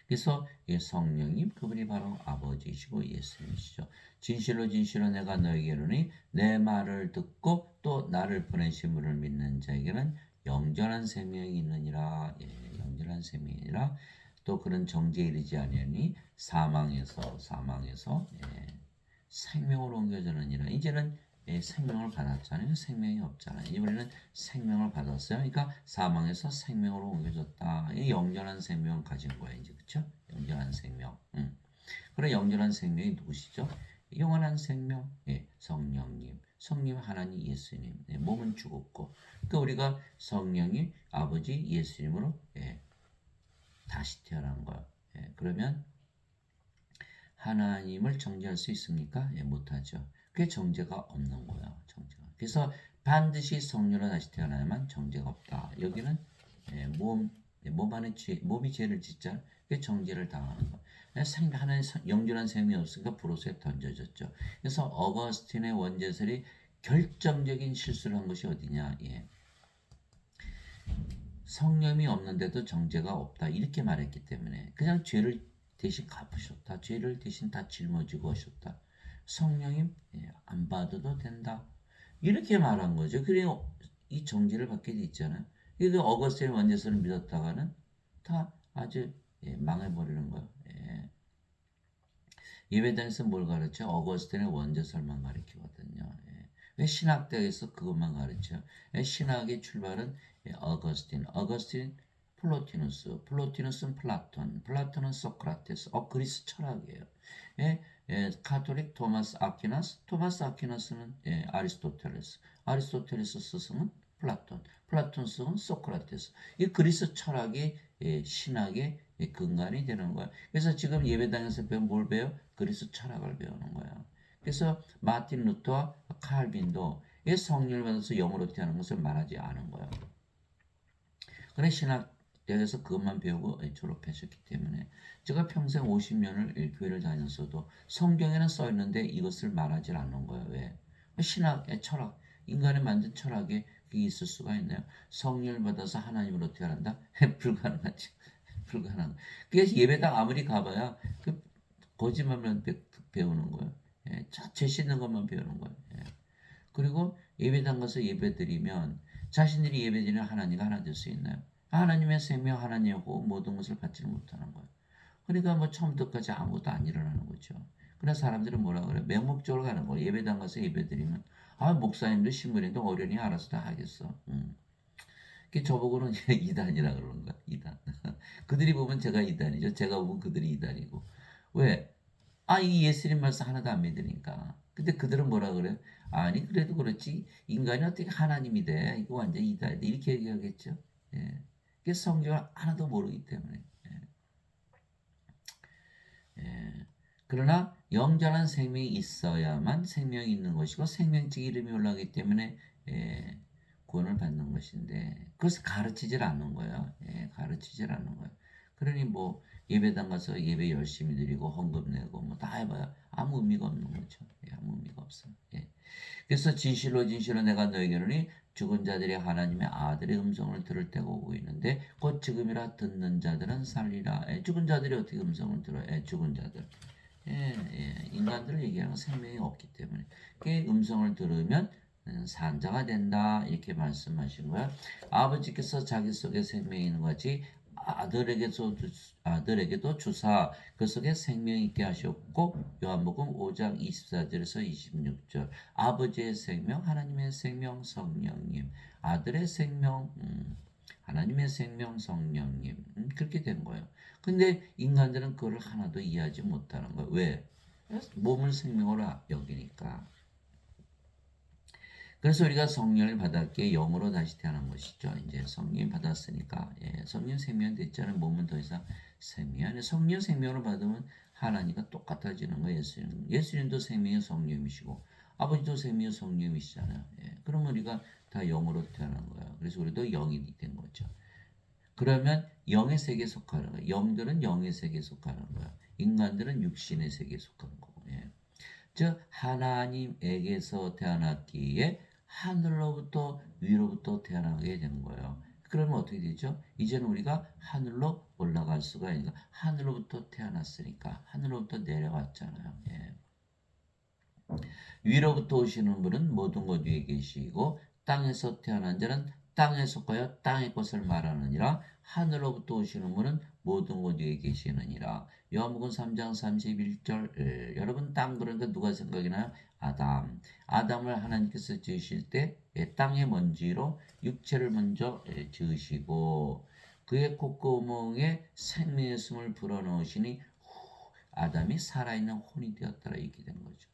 그래서 성령님 그분이 바로 아버지이시고 예수님이시죠. 진실로 진실로 내가 너에게 이르노니 내 말을 듣고 또 나를 보내신 분을 믿는 자에게는 영전한 생명이 있느니라. 예, 영전한 생명이니라. 또 그런 정죄에 이르지 아니하니 사망에서 생명으로 옮겨지느니라. 이제는 생명을 받았잖아요. 생명이 없잖아요. 이번에는 생명을 받았어요. 그러니까 사망에서 생명으로 옮겨졌다. 이 영원한 생명을 가진 거예요. 이제 그렇죠? 영원한 생명. 그래 영원한 생명이 누구시죠? 영원한 생명, 성령님, 성령 하나님 예수님. 몸은 죽었고, 그러니까 우리가 성령이 아버지 예수님으로 다시 태어난 거예요. 그러면 하나님을 정죄할 수 있습니까? 못하죠. 그게 정죄가 없는 거예요. 정죄가. 그래서 반드시 성령으로 다시 태어나야만 정죄가 없다. 여기는 몸 안에 몸이 죄를 짓자 그게 정죄를 당하는 거예요. 하나님 영존한 생명이 없으니까 불옷에 던져졌죠. 그래서 어거스틴의 원죄설이 결정적인 실수를 한 것이 어디냐? 성령이 없는데도 정죄가 없다. 이렇게 말했기 때문에 그냥 죄를 대신 갚으셨다. 죄를 대신 다 짊어지고 하셨다. 성령님 안 받아도 된다. 이렇게 말한 거죠. 그래요. 이 정죄를 받게 돼 있잖아요. 이거 어거스틴 원죄설을 믿었다가는 다 아주 망해버리는 거예요. 예배당에서 뭘 가르쳐? 어거스틴의 원죄설만 가르치거든요. 왜 신학대에서 그것만 가르쳐? 신학의 출발은 어거스틴, 플로티누스는 플라톤, 플라톤은 소크라테스, 그리스 철학이에요. 카톨릭 토마스 아퀴나스는 아리스토텔레스 스승은 플라톤 스승은 소크라테스. 이 그리스 철학이 신학의 근간이 되는 거야. 그래서 지금 예배당에서 뭘 배워? 그리스 철학을 배우는 거야. 그래서 마틴 루터와 칼빈도 성령을 받아서 영으로 태어나는 것을 말하지 않은 거야. 그래 신학대에서 그것만 배우고 졸업하셨기 때문에 제가 평생 50년을 교회를 다녔어도 성경에는 써 있는데 이것을 말하지 않는 거예요. 왜? 신학의 철학, 인간의 만든 철학에 그게 있을 수가 있나요? 성령을 받아서 하나님으로 태어난다? 불가능하지. 불가능. 그래서 예배당 아무리 가봐야 그 거짓말만 배우는 거예요. 죄 씻는 것만 배우는 거예요. 그리고 예배당 가서 예배드리면 자신들이 예배드리는 하나님과 하나 될 수 있나요? 하나님의 생명, 하나님의 호흡 모든 것을 받지는 못하는 거예요. 그러니까 뭐 처음부터까지 아무것도 안 일어나는 거죠. 그래서 사람들은 뭐라 그래? 맹목적으로 가는 거예요. 예배당 가서 예배드리면 아 목사님도 신부님도 어련히 알아서 다 하겠어. 그 저보고는 이단이라 그러는 거야. 이단. 그들이 보면 제가 이단이죠. 제가 보면 그들이 이단이고. 왜? 아, 이 예수님 말씀 하나도 안 믿으니까. 근데 그들은 뭐라 그래요? 아니, 그래도 그렇지. 인간이 어떻게 하나님이 돼? 이거 완전 이단이다. 이렇게 얘기하겠죠. 예. 그게 성경을 하나도 모르기 때문에. 예. 그러나 영전한 생명이 있어야만 생명이 있는 것이고 생명책 이름이 올라가기 때문에 예, 구원을 받는 것인데 그것을 가르치질 않는 거예요. 예, 가르치질 않는 거예요. 그러니 뭐 예배당 가서 예배 열심히 드리고 헌금 내고 뭐 다 해봐야 아무 의미가 없는 거죠. 예, 아무 의미가 없어요. 예. 그래서 진실로 진실로 내가 너에게 이르노니 죽은 자들이 하나님의 아들의 음성을 들을 때가 오고 있는데 곧 지금이라 듣는 자들은 살리라. 예, 죽은 자들이 어떻게 음성을 들어요? 예, 죽은 자들. 예, 예, 인간들을 얘기하는 생명이 없기 때문에 그 음성을 들으면 산자가 된다 이렇게 말씀하신 거야. 아버지께서 자기 속에 생명이 있는 것이 아들에게도 주사 그 속에 생명 있게 하셨고 요한복음 5장 24절에서 26절 아버지의 생명 하나님의 생명 성령님 아들의 생명 하나님의 생명 성령님 그렇게 된 거예요. 근데 인간들은 그걸 하나도 이해하지 못하는 거예요. 왜? 몸을 생명으로 여기니까. 그래서 우리가 성령을 받았기에 영으로 다시 태어난 것이죠. 이제 성령 받았으니까 예, 성령 생명 됐잖아요. 몸은 더 이상 생명이 아니라 성령 생명을 받으면 하나님과 똑같아지는 거예요. 예수님도 생명의 성령이시고 아버지도 생명의 성령이시잖아요. 예, 그러면 우리가 다 영으로 태어난 거예요. 그래서 우리도 영이 된 거죠. 그러면 영의 세계에 속하는 거예요. 영들은 영의 세계에 속하는 거예요. 인간들은 육신의 세계에 속하는 거고. 예. 즉 하나님에게서 태어났기에 하늘로부터 위로부터 태어나게 된 거예요. 그러면 어떻게 되죠? 이제는 우리가 하늘로 올라갈 수가 있는 거예요. 하늘로부터 태어났으니까 하늘로부터 내려왔잖아요. 예. 위로부터 오시는 분은 모든 것 위에 계시고 땅에서 태어난 자는 땅에 속하여 땅의 것을 말하느니라 하늘로부터 오시는 분은 모든 것 위에 계시느니라. 요한복음 3장 31절 여러분 땅 그러니까 누가 생각이 나요? 아담. 아담을 하나님께서 지으실 때 땅의 먼지로 육체를 먼저 지으시고 그의 콧구멍에 생명의 숨을 불어넣으시니 아담이 살아있는 혼이 되었더라 이렇게 된 거죠.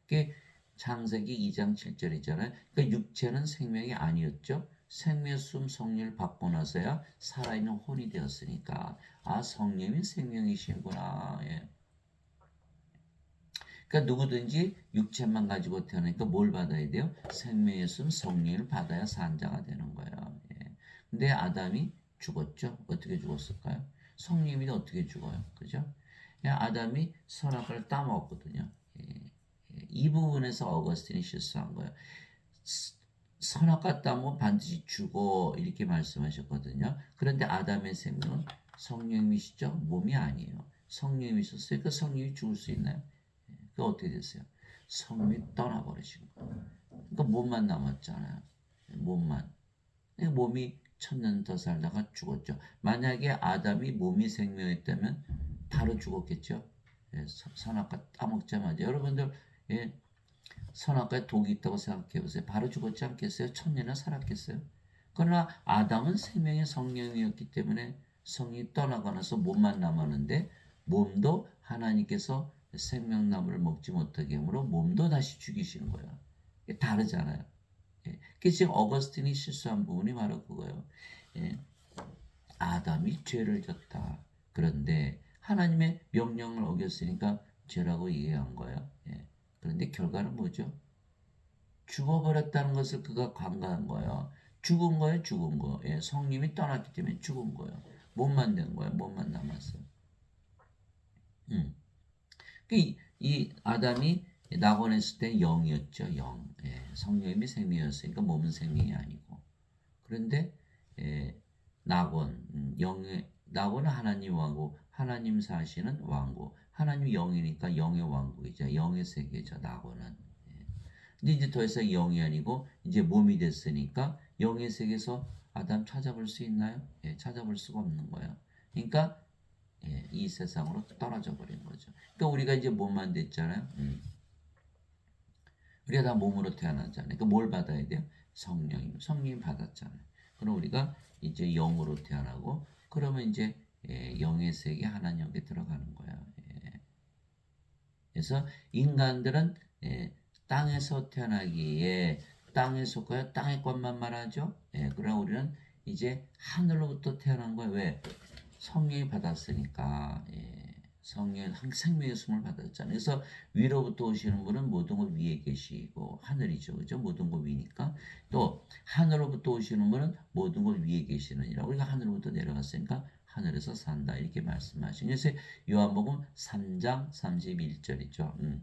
그게 창세기 2장 7절이잖아요. 그러니까 육체는 생명이 아니었죠. 생명의 숨 성령을 받고 나서야 살아있는 혼이 되었으니까 아 성령이 생명이시구나. 예. 그러니까 누구든지 육체만 가지고 태어나니까 뭘 받아야 돼요? 생명의 숨 성령을 받아야 산자가 되는 거예요. 예. 근데 아담이 죽었죠. 어떻게 죽었을까요? 성령이 어떻게 죽어요? 그죠? 아담이 선악과를 따먹었거든요. 예. 이 부분에서 어거스틴이 실수한 거예요. 선악과 따면 반드시 죽어 이렇게 말씀하셨거든요. 그런데 아담의 생명은 성령이시죠? 몸이 아니에요. 성령이셨어요. 그 성령이 죽을 수 있나요? 그 어떻게 됐어요? 성령이 떠나버리신 거예요. 그러니까 몸만 남았잖아요. 몸만. 몸이 천년 더 살다가 죽었죠. 만약에 아담이 몸이 생명했다면 바로 죽었겠죠. 예, 선악과 따먹자마자 여러분들 예, 선악과에 독이 있다고 생각해 보세요. 바로 죽었지 않겠어요? 천년이나 살았겠어요? 그러나 아담은 생명의 성령이었기 때문에 성이 떠나고 나서 몸만 남았는데 몸도 하나님께서 생명나무를 먹지 못하게 하므로 몸도 다시 죽이시는 거예요. 다르잖아요. 예. 그 지금 어거스틴이 실수한 부분이 바로 그거예요. 예. 아담이 죄를 졌다. 그런데 하나님의 명령을 어겼으니까 죄라고 이해한 거예요. 예. 그런데 결과는 뭐죠? 죽어버렸다는 것을 그가 간과한 거예요. 죽은 거예요, 죽은 거. 예, 성님이 떠났기 때문에 죽은 거예요. 몸만 된 거예요, 몸만 남았어요. 이 아담이 낙원했을 때 영이었죠, 영. 예, 성령이 생명이었으니까 몸은 생명이 아니고. 그런데 예, 낙원, 낙원은 하나님 왕국, 하나님 사시는 왕국. 하나님 영이니까 영의 왕국이죠. 영의 세계죠, 낙원은. 근데 이제 더 이상 영이 아니고 이제 몸이 됐으니까 영의 세계에서 아담 찾아볼 수 있나요? 예, 찾아볼 수가 없는 거예요. 그러니까 예, 이 세상으로 떨어져 버린 거죠. 그러니까 우리가 이제 몸만 됐잖아요. 우리가 다 몸으로 태어났잖아요. 그러니까 뭘 받아야 돼요? 성령님 받았잖아요. 그럼 우리가 이제 영으로 태어나고 그러면 이제 영의 세계 하나님께 들어가는 거야. 그래서 인간들은 땅에서 태어나기에 땅에 속하여 땅의 것만 말하죠. 그러나 우리는 이제 하늘로부터 태어난 거예요. 왜? 성령이 받았으니까. 성령 생명의 숨을 받았잖아요. 그래서 위로부터 오시는 분은 모든 것 위에 계시고 하늘이죠, 그죠? 모든 것 위니까 또 하늘로부터 오시는 분은 모든 것 위에 계시느니라. 우리가 하늘로부터 내려갔으니까 하늘에서 산다 이렇게 말씀하신. 그래서 요한복음 3장 31절이죠.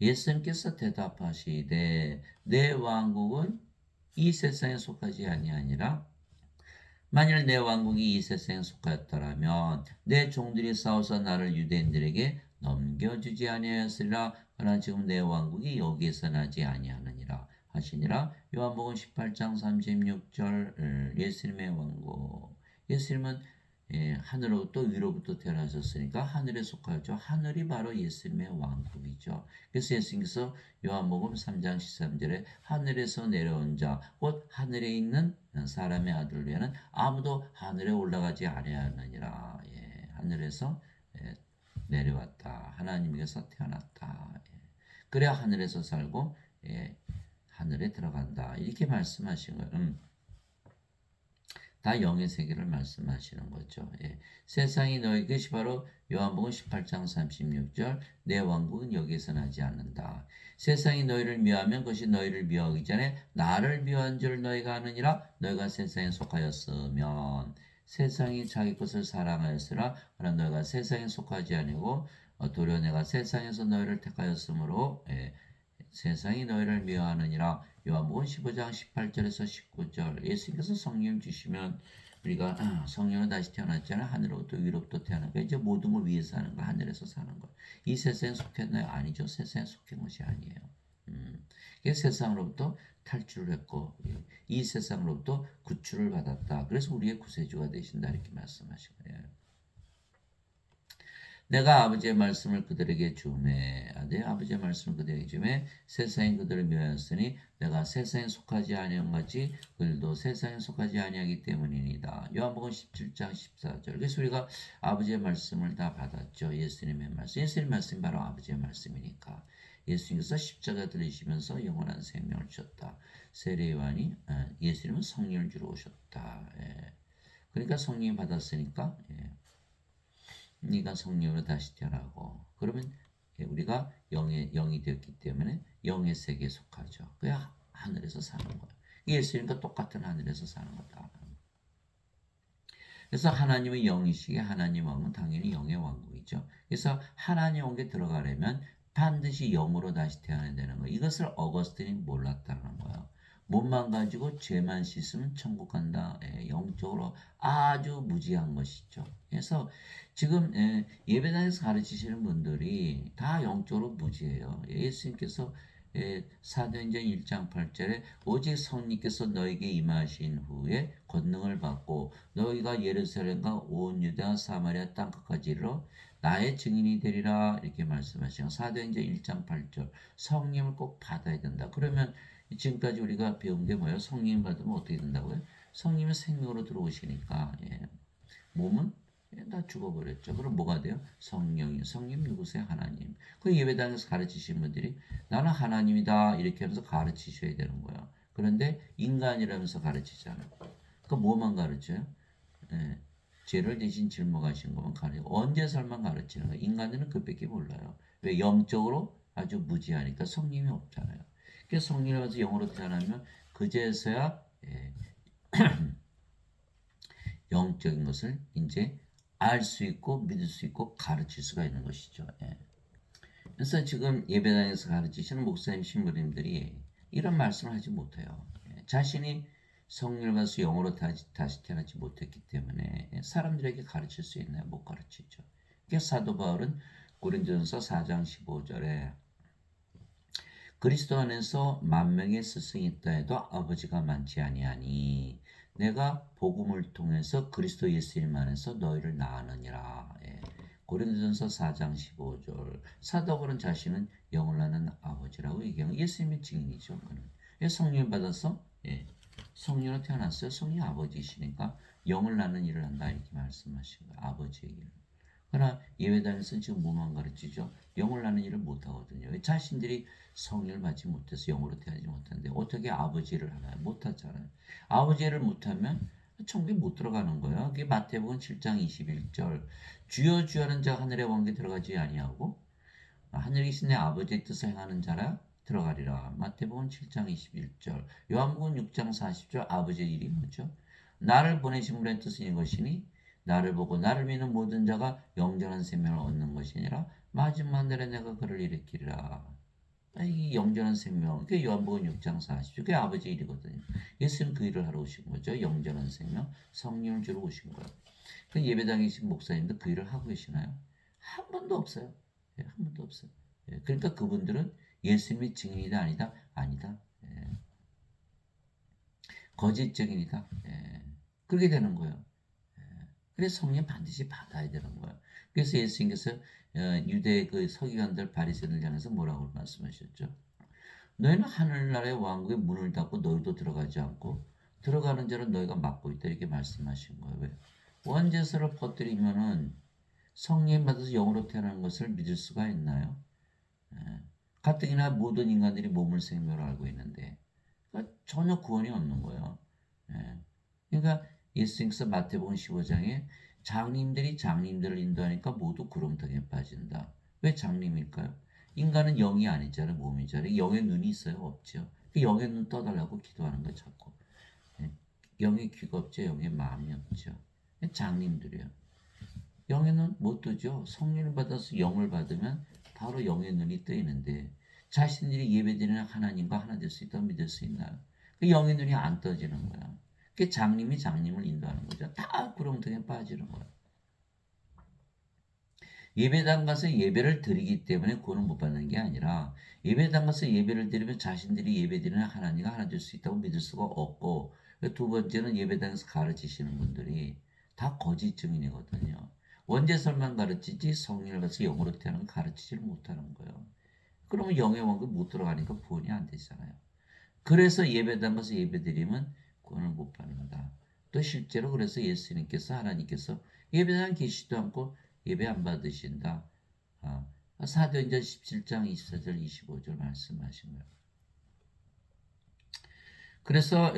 예수님께서 대답하시되 내 왕국은 이 세상에 속하지 아니하니라. 만일 내 왕국이 이 세상에 속하였더라면 내 종들이 싸워서 나를 유대인들에게 넘겨주지 아니하였으리라. 그러나 지금 내 왕국이 여기에서 나지 아니하느니라 하시니라. 요한복음 18장 36절 예수님의 왕국. 예수님은 하늘로부터 위로부터 태어나셨으니까 하늘에 속하였죠. 하늘이 바로 예수님의 왕국이죠. 그래서 예수님께서 요한복음 3장 13절에 하늘에서 내려온 자, 곧 하늘에 있는 사람의 아들을 위하는 아무도 하늘에 올라가지 아니하느니라. 하늘에서 내려왔다. 하나님께서 태어났다. 그래야 하늘에서 살고 하늘에 들어간다. 이렇게 말씀하신 거예요. 다 영의 세계를 말씀하시는 거죠. 세상이 너희 것이 바로 요한복음 18장 36절 내 왕국은 여기에서 나지 않는다. 세상이 너희를 미워하면 그것이 너희를 미워하기 전에 나를 미워한 줄 너희가 아느니라. 너희가 세상에 속하였으면 세상이 자기 것을 사랑하였으나 그러나 너희가 세상에 속하지 아니고 도리어 내가 세상에서 너희를 택하였으므로 세상이 너희를 미워하느니라. 요한복음 15장 18절에서 19절. 예수님께서 성령 주시면 우리가 성령은 다시 태어났잖아요. 하늘로부터 위로부터 태어난 거. 이제 모든 걸 위에서 사는 거, 하늘에서 사는 거. 이 세상에 속했나요? 아니죠. 세상에 속한 것이 아니에요. 그래서 세상으로부터 탈출을 했고 이 세상으로부터 구출을 받았다. 그래서 우리의 구세주가 되신다 이렇게 말씀하신 거예요. 내가 아버지의 말씀을 그들에게 주매 내 아버지의 말씀을 그들에게 주매 세상이 그들을 미워하였으니 내가 세상에 속하지 아니한 같이 그들도 세상에 속하지 아니하기 때문이니다. 요한복음 17장 14절. 그래서 우리가 아버지의 말씀을 다 받았죠. 예수님의 말씀. 예수님의 말씀이 바로 아버지의 말씀이니까. 예수님께서 십자가 들리시면서 영원한 생명을 주셨다. 세례요한이 예수님은 성령을 주러 오셨다. 그러니까 성령이 받았으니까 네가 성령으로 다시 태어나고 그러면 우리가 영이 되었기 때문에 영의 세계에 속하죠. 그야 하늘에서 사는 거예요. 예수님과 똑같은 하늘에서 사는 거다. 그래서 하나님은 영이시기에 하나님 왕은 당연히 영의 왕국이죠. 그래서 하나님 왕국에 들어가려면 반드시 영으로 다시 태어나야 되는 거예요. 이것을 어거스틴이 몰랐다는 거예요. 몸만 가지고 죄만 씻으면 천국 간다. 영적으로 아주 무지한 것이죠. 그래서 지금 예배당에서 가르치시는 분들이 다 영적으로 무지해요. 예수님께서 사도행전 1장 8절에 오직 성령께서 너에게 임하신 후에 권능을 받고 너희가 예루살렘과 온 유대와 사마리아 땅끝까지 이르러 나의 증인이 되리라 이렇게 말씀하시고 사도행전 1장 8절 성령을 꼭 받아야 된다. 그러면 지금까지 우리가 배운 게 뭐예요? 성령 받으면 어떻게 된다고요? 성령은 생명으로 들어오시니까 몸은 다 죽어버렸죠. 그럼 뭐가 돼요? 성령 누구세요? 하나님. 그 예배당에서 가르치신 분들이 나는 하나님이다 이렇게 하면서 가르치셔야 되는 거야. 그런데 인간이라면서 가르치잖아요. 그 뭐만 가르쳐요? 죄를 대신 짊어가신 것만 가르치고 언제설만 가르치는 거예요. 인간들은 그밖에 몰라요. 왜? 영적으로 아주 무지하니까 성령이 없잖아요. 그래서 성령이 와서 영으로 태어나면 그제서야 영적인 것을 이제 알 수 있고 믿을 수 있고 가르칠 수가 있는 것이죠. 그래서 지금 예배당에서 가르치시는 목사님 신부님들이 이런 말씀을 하지 못해요. 자신이 성령을 받아서 영으로 다시 태어나지 못했기 때문에 사람들에게 가르칠 수 있나요? 못 가르치죠. 그래서 사도 바울은 고린도전서 4장 15절에 그리스도 안에서 만명의 스승이 있다 해도 아버지가 많지 아니하니 내가 복음을 통해서 그리스도 예수님 안에서 너희를 낳으느니라. 예. 고린도전서 4장 15절. 사도 바울은 자신은 영을 낳는 아버지라고 얘기하는 예수님의 증인이죠. 그는. 예, 성령 받아서 예, 성령으로 태어났어요. 성령 아버지이시니까 영을 낳는 일을 한다 이렇게 말씀하신 거예요. 아버지의 일. 그러나 예배당에서는 지금 뭐만 가르치죠? 영을 낳는 일을 못하거든요. 자신들이 성령을 받지 못해서 영으로 태어나지 못하는데 어떻게 아버지를 하나요? 못하잖아요. 아버지를 못하면 천국에 못 들어가는 거예요. 그게 마태복음 7장 21절. 주여 주여는 자 하늘의 왕국에 들어가지 아니하고 하늘에 계신 내 아버지의 뜻을 행하는 자라 들어가리라. 마태복음 7장 21절. 요한복음 6장 40절. 아버지의 일이 뭐죠? 나를 보내신 분의 뜻은 이것이니 나를 보고 나를 믿는 모든 자가 영전한 생명을 얻는 것이니라. 마지막 날에 내가 그를 일으키리라. 이 영전한 생명, 그게 요한복음 6장 40절, 그게 아버지 일이거든요. 예수는 그 일을 하러 오신 거죠. 영전한 생명, 성령을 주러 오신 거예요. 그 예배당에 계신 목사님도 그 일을 하고 계시나요? 한 번도 없어요. 예, 한 번도 없어요. 예, 그러니까 그분들은 예수님의 증인이다 아니다? 아니다. 예, 거짓 증인이다. 예, 그렇게 되는 거예요. 그래서 성령 반드시 받아야 되는 거예요. 그래서 예수님께서 유대 그 서기관들 바리새인들 향해서 뭐라고 말씀하셨죠? 너희는 하늘나라의 왕국의 문을 닫고 너희도 들어가지 않고 들어가는 자는 너희가 막고 있다 이렇게 말씀하신 거예요. 왜? 원죄서를 퍼뜨리면은 성령 받아서 영으로 태어나는 것을 믿을 수가 있나요? 예. 가뜩이나 모든 인간들이 몸을 생명으로 알고 있는데 그러니까 전혀 구원이 없는 거예요. 예. 그러니까 예수님께서 마태복음 15장에 장님들이 장님들을 인도하니까 모두 구렁텅이에 빠진다. 왜 장님일까요? 인간은 영이 아니잖아요. 몸이잖아요. 영의 눈이 있어요? 없죠. 그 영의 눈 떠달라고 기도하는 거예요. 자꾸. 예. 영의 귀가 없죠. 영의 마음이 없죠. 장님들이요. 영의 눈 못 뜨죠. 성령을 받아서 영을 받으면 바로 영의 눈이 뜨이는데 자신들이 예배드리는 하나님과 하나 될 수 있다고 믿을 수 있나요? 그 영의 눈이 안 떠지는 거야. 그 장님이 장님을 인도하는 거죠. 다 구렁텅이에 빠지는 거야. 예배당 가서 예배를 드리기 때문에 구원을 못 받는 게 아니라 예배당 가서 예배를 드리면 자신들이 예배드리는 하나님과 하나 될 수 있다고 믿을 수가 없고 두 번째는 예배당에서 가르치시는 분들이 다 거짓 증인이거든요. 원죄설만 가르치지 성령을 가서 영으로 태어나는 가르치지를 못하는 거예요. 그러면 영의 왕국 못 들어가니까 구원이 안 되잖아요. 그래서 예배당 가서 예배드리면 구원을 못 받는다. 또 실제로 그래서 예수님께서 하나님께서 예배당 계시지도 않고 예배 안 받으신다. 사도행전 17장 24절 25절 말씀하신 거예요. 그래서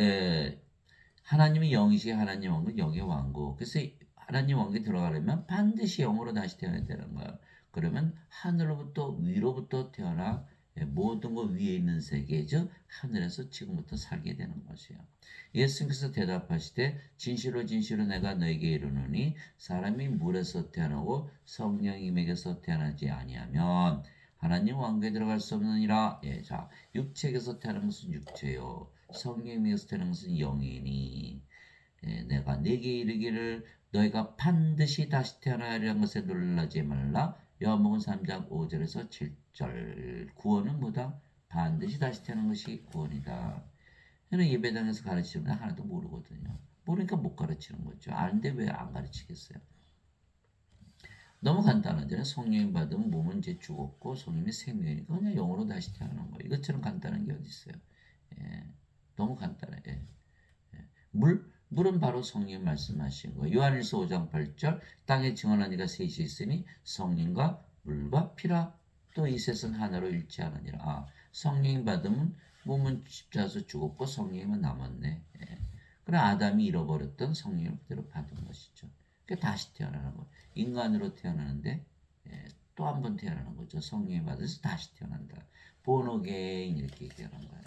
하나님의 영이시 하나님 왕국 영의 왕국. 그래서 하나님 왕국에 들어가려면 반드시 영으로 다시 태어나야 되는 거예요. 그러면 하늘로부터 위로부터 태어나 모든 것 위에 있는 세계 즉 하늘에서 지금부터 살게 되는 것이에요. 예수님께서 대답하시되 진실로 진실로 내가 너에게 이르노니 사람이 물에서 태어나고 성령님에게서 태어나지 아니하면 하나님 왕국에 들어갈 수 없느니라. 예, 자 육체에게서 태어난 것은 육체요 성령님에게서 태어난 것은 영이니 내가 네게 이르기를 너희가 반드시 다시 태어나야 하는 것에 놀라지 말라. 요한복음 3장 5절에서 7절. 구원은 뭐다? 반드시 다시 태어난 것이 구원이다. 저는 예배당에서 가르치는 건 하나도 모르거든요. 모르니까 못 가르치는 거죠. 아는데 왜 안 가르치겠어요? 너무 간단하잖아요. 성령님 받으면 몸은 이제 죽었고 성령이 생명이니까 그냥 영으로 다시 태어나는 거예요. 이것처럼 간단한 게 어디 있어요? 예, 너무 간단해. 예. 물은 바로 성령 말씀하신 거예요. 요한일서 5장 8절 땅에 증언한 이가 셋이 있으니 성령과 물과 피라 또 이 셋은 하나로 일치하느니라. 성령 받으면 몸은 십자가에서 죽었고 성령만 남았네. 예. 그래 아담이 잃어버렸던 성령을 그대로 받은 것이죠. 그러니까 다시 태어나는 거예요. 인간으로 태어나는데 또 한 번 태어나는 거죠. 성령이 받아서 다시 태어난다. 본어게인 이렇게 얘기하는 거예요.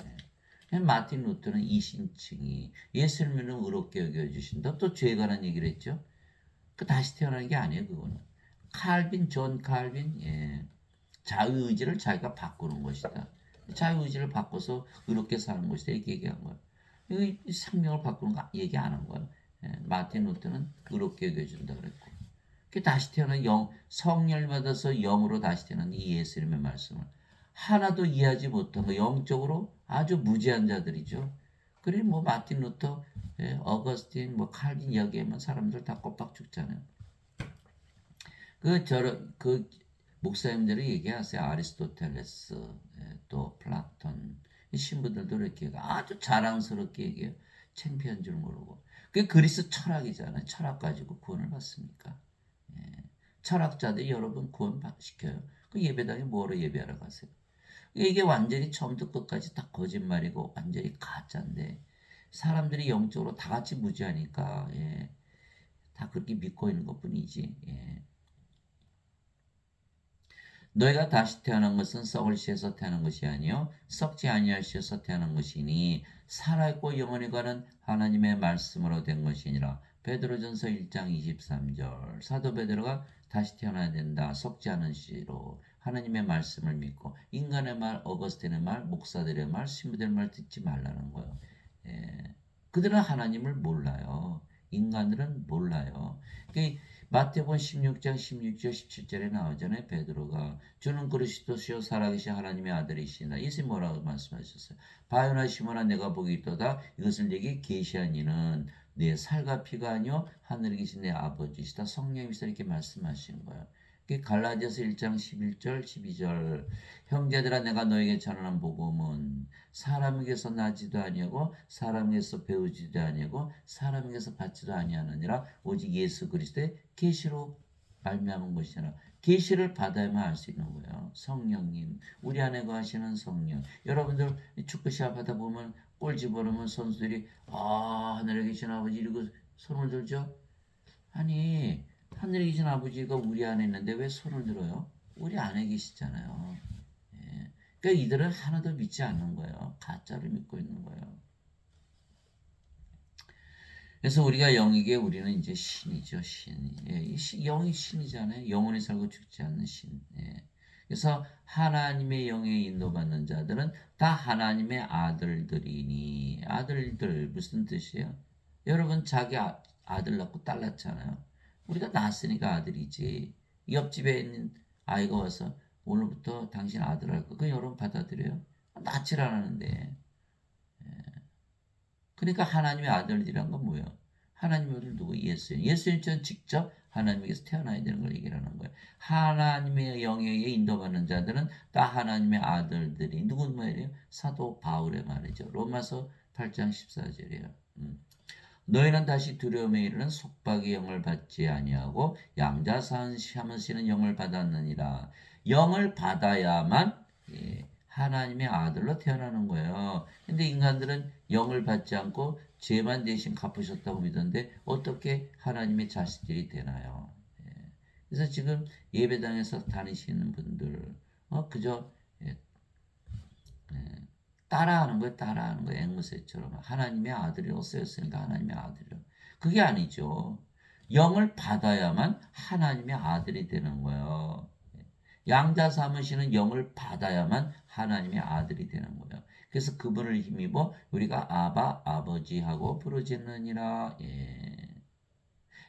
마틴 루터는 이신칭이 예수를 믿는 의롭게 여겨주신다. 또 죄에 관한 얘기를 했죠. 그 다시 태어나는 게 아니에요. 그거는. 존 칼빈, 예. 자유의지를 자기가 바꾸는 것이다. 자유의지를 바꿔서 의롭게 사는 것이다. 이렇게 얘기한 거예요. 이 생명을 바꾸는 거 얘기 안 한 거예요. 예. 마틴 루터는 의롭게 여겨준다 그랬고. 그 다시 태어난 성령을 받아서 영으로 다시 태어난 이 예수님의 말씀을 하나도 이해하지 못한 거 영적으로 아주 무지한 자들이죠. 그래 뭐 마틴 루터, 어거스틴, 뭐 칼빈 여기에만 사람들 다 꼬박 죽잖아요. 그 목사님들이 얘기하세요. 아리스토텔레스, 또 플라톤 이 신부들도 이렇게 아주 자랑스럽게 얘기해요. 창피한 줄 모르고. 그게 그리스 철학이잖아요. 철학 가지고 구원을 받습니까? 예. 철학자들이 여러분 구원 시켜요. 그 예배당에 뭐로 예배하러 가세요? 이게 완전히 처음부터 끝까지 다 거짓말이고 완전히 가짜인데 사람들이 영적으로 다 같이 무지하니까 다 그렇게 믿고 있는 것뿐이지. 너희가 다시 태어난 것은 썩을 씨에서 태어난 것이 아니요 썩지 아니할 씨에서 태어난 것이니 살아있고 영원히 가는 하나님의 말씀으로 된 것이니라. 베드로전서 1장 23절. 사도 베드로가 다시 태어나야 된다. 썩지 않은 씨로 하나님의 말씀을 믿고 인간의 말, 어거스틴의 말, 목사들의 말, 신부들의 말 듣지 말라는 거예요. 예. 그들은 하나님을 몰라요. 인간들은 몰라요. 그러니까 마태복음 16장 16절 17절에 나오잖아요. 베드로가 주는 그리스도시요 살아계신 하나님의 아들이시나 예수님 뭐라고 말씀하셨어요? 바요나 시모나 내가 복이 있도다 이것을 내게 계시한 이는 내 살과 피가 아니요 하늘에 계신 내 아버지시다. 성령님께서 이렇게 말씀하신 거예요. 갈라디아서 1장 11절 12절 형제들아 내가 너에게 전하는 복음은 사람에게서 나지도 아니하고 사람에게서 배우지도 아니하고 사람에게서 받지도 아니하느니라 오직 예수 그리스도의 계시로 말미암은 것이라. 계시를 받아야만 알 수 있는 거예요. 성령님, 우리 안에 거하시는 성령. 여러분들 축구 시합 하다 보면 골 집어넣으면 선수들이 하늘에 계신 아버지 이러고 손을 들죠. 아니 하늘에 계신 아버지가 우리 안에 있는데 왜 손을 들어요? 우리 안에 계시잖아요. 예. 그러니까 이들은 하나도 믿지 않는 거예요. 가짜를 믿고 있는 거예요. 그래서 우리가 영이게 우리는 이제 신이죠, 신. 영이 신이잖아요. 영원히 살고 죽지 않는 신. 그래서 하나님의 영에 인도받는 자들은 다 하나님의 아들들이니. 아들들 무슨 뜻이에요? 여러분 자기 아들 낳고 딸 낳잖아요. 우리가 낳았으니까 아들이지. 옆집에 있는 아이가 와서 오늘부터 당신 아들 할 거. 그 여러분 받아들여요? 낳질 않았는데. 그러니까 하나님의 아들이란 건 뭐예요? 하나님의 아들 누구? 예수님. 예수님처럼 직접 하나님에게서 태어나야 되는 걸 얘기하는 거예요. 하나님의 영에 인도받는 자들은 다 하나님의 아들들이 누구 말이에요? 사도 바울의 말이죠. 로마서 8장 14절이에요. 너희는 다시 두려움에 이르는 속박의 영을 받지 아니하고 양자 삼으시는 영을 받았느니라. 영을 받아야만 하나님의 아들로 태어나는 거예요. 근데 인간들은 영을 받지 않고 죄만 대신 갚으셨다고 믿었는데 어떻게 하나님의 자식들이 되나요? 그래서 지금 예배당에서 다니시는 분들 그저 따라하는 거예요. 따라하는 거예요. 앵무새처럼. 하나님의 아들이라고 쓰였으니까 하나님의 아들이라. 그게 아니죠. 영을 받아야만 하나님의 아들이 되는 거예요. 양자 삼으시는 영을 받아야만 하나님의 아들이 되는 거예요. 그래서 그분을 힘입어 우리가 아바 아버지하고 부르짖느니라.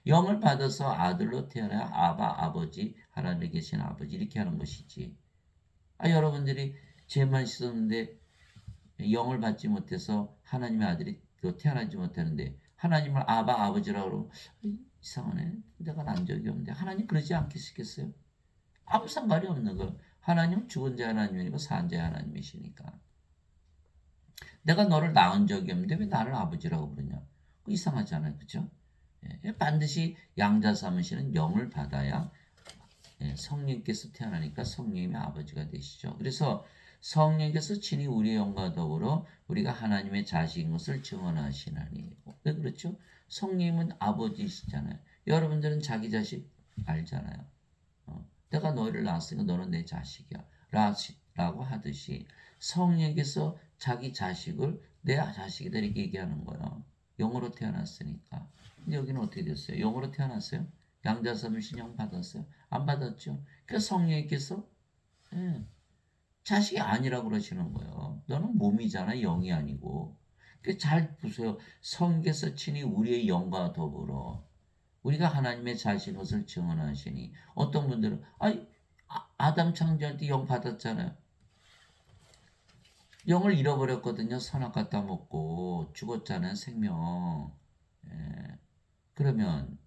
영을 받아서 아들로 태어나야 아바 아버지 하나님에 계신 아버지 이렇게 하는 것이지. 여러분들이 죄만 씻었는데 영을 받지 못해서 하나님의 아들이 태어나지 못하는데 하나님을 아바 아버지라고 그러면 이상하네. 내가 난 적이 없는데 하나님 그러지 않겠겠어요? 아무 상관이 없는 거. 하나님은 죽은 자 하나님이고 산 자 하나님이시니까. 내가 너를 낳은 적이 없는데 왜 나를 아버지라고 부르냐? 이상하잖아요. 그죠? 반드시 양자 삼으시는 영을 받아야 성령께서 태어나니까 성령님의 아버지가 되시죠. 그래서 성령께서 친히 우리의 영과 더불어 우리가 하나님의 자식인 것을 증언하시나니. 왜 그렇죠? 성령님은 아버지시잖아요. 여러분들은 자기 자식 알잖아요. 내가 너희를 낳았으니까 너는 내 자식이야. 라고 하듯이 성령께서 자기 자식을 내 자식이다 이렇게 얘기하는 거예요. 영으로 태어났으니까. 근데 여기는 어떻게 됐어요? 영으로 태어났어요? 양자삼신 영 받았어요? 안 받았죠? 그래서 성령께서 자식이 아니라고 그러시는 거예요. 너는 몸이잖아, 영이 아니고. 잘 보세요. 성령께서 친히 우리의 영과 더불어 우리가 하나님의 자신 것을 증언하시니 어떤 분들은 아담 창조할 때 영 받았잖아요. 영을 잃어버렸거든요. 선악 갖다 먹고 죽었잖아요. 생명. 예. 그러면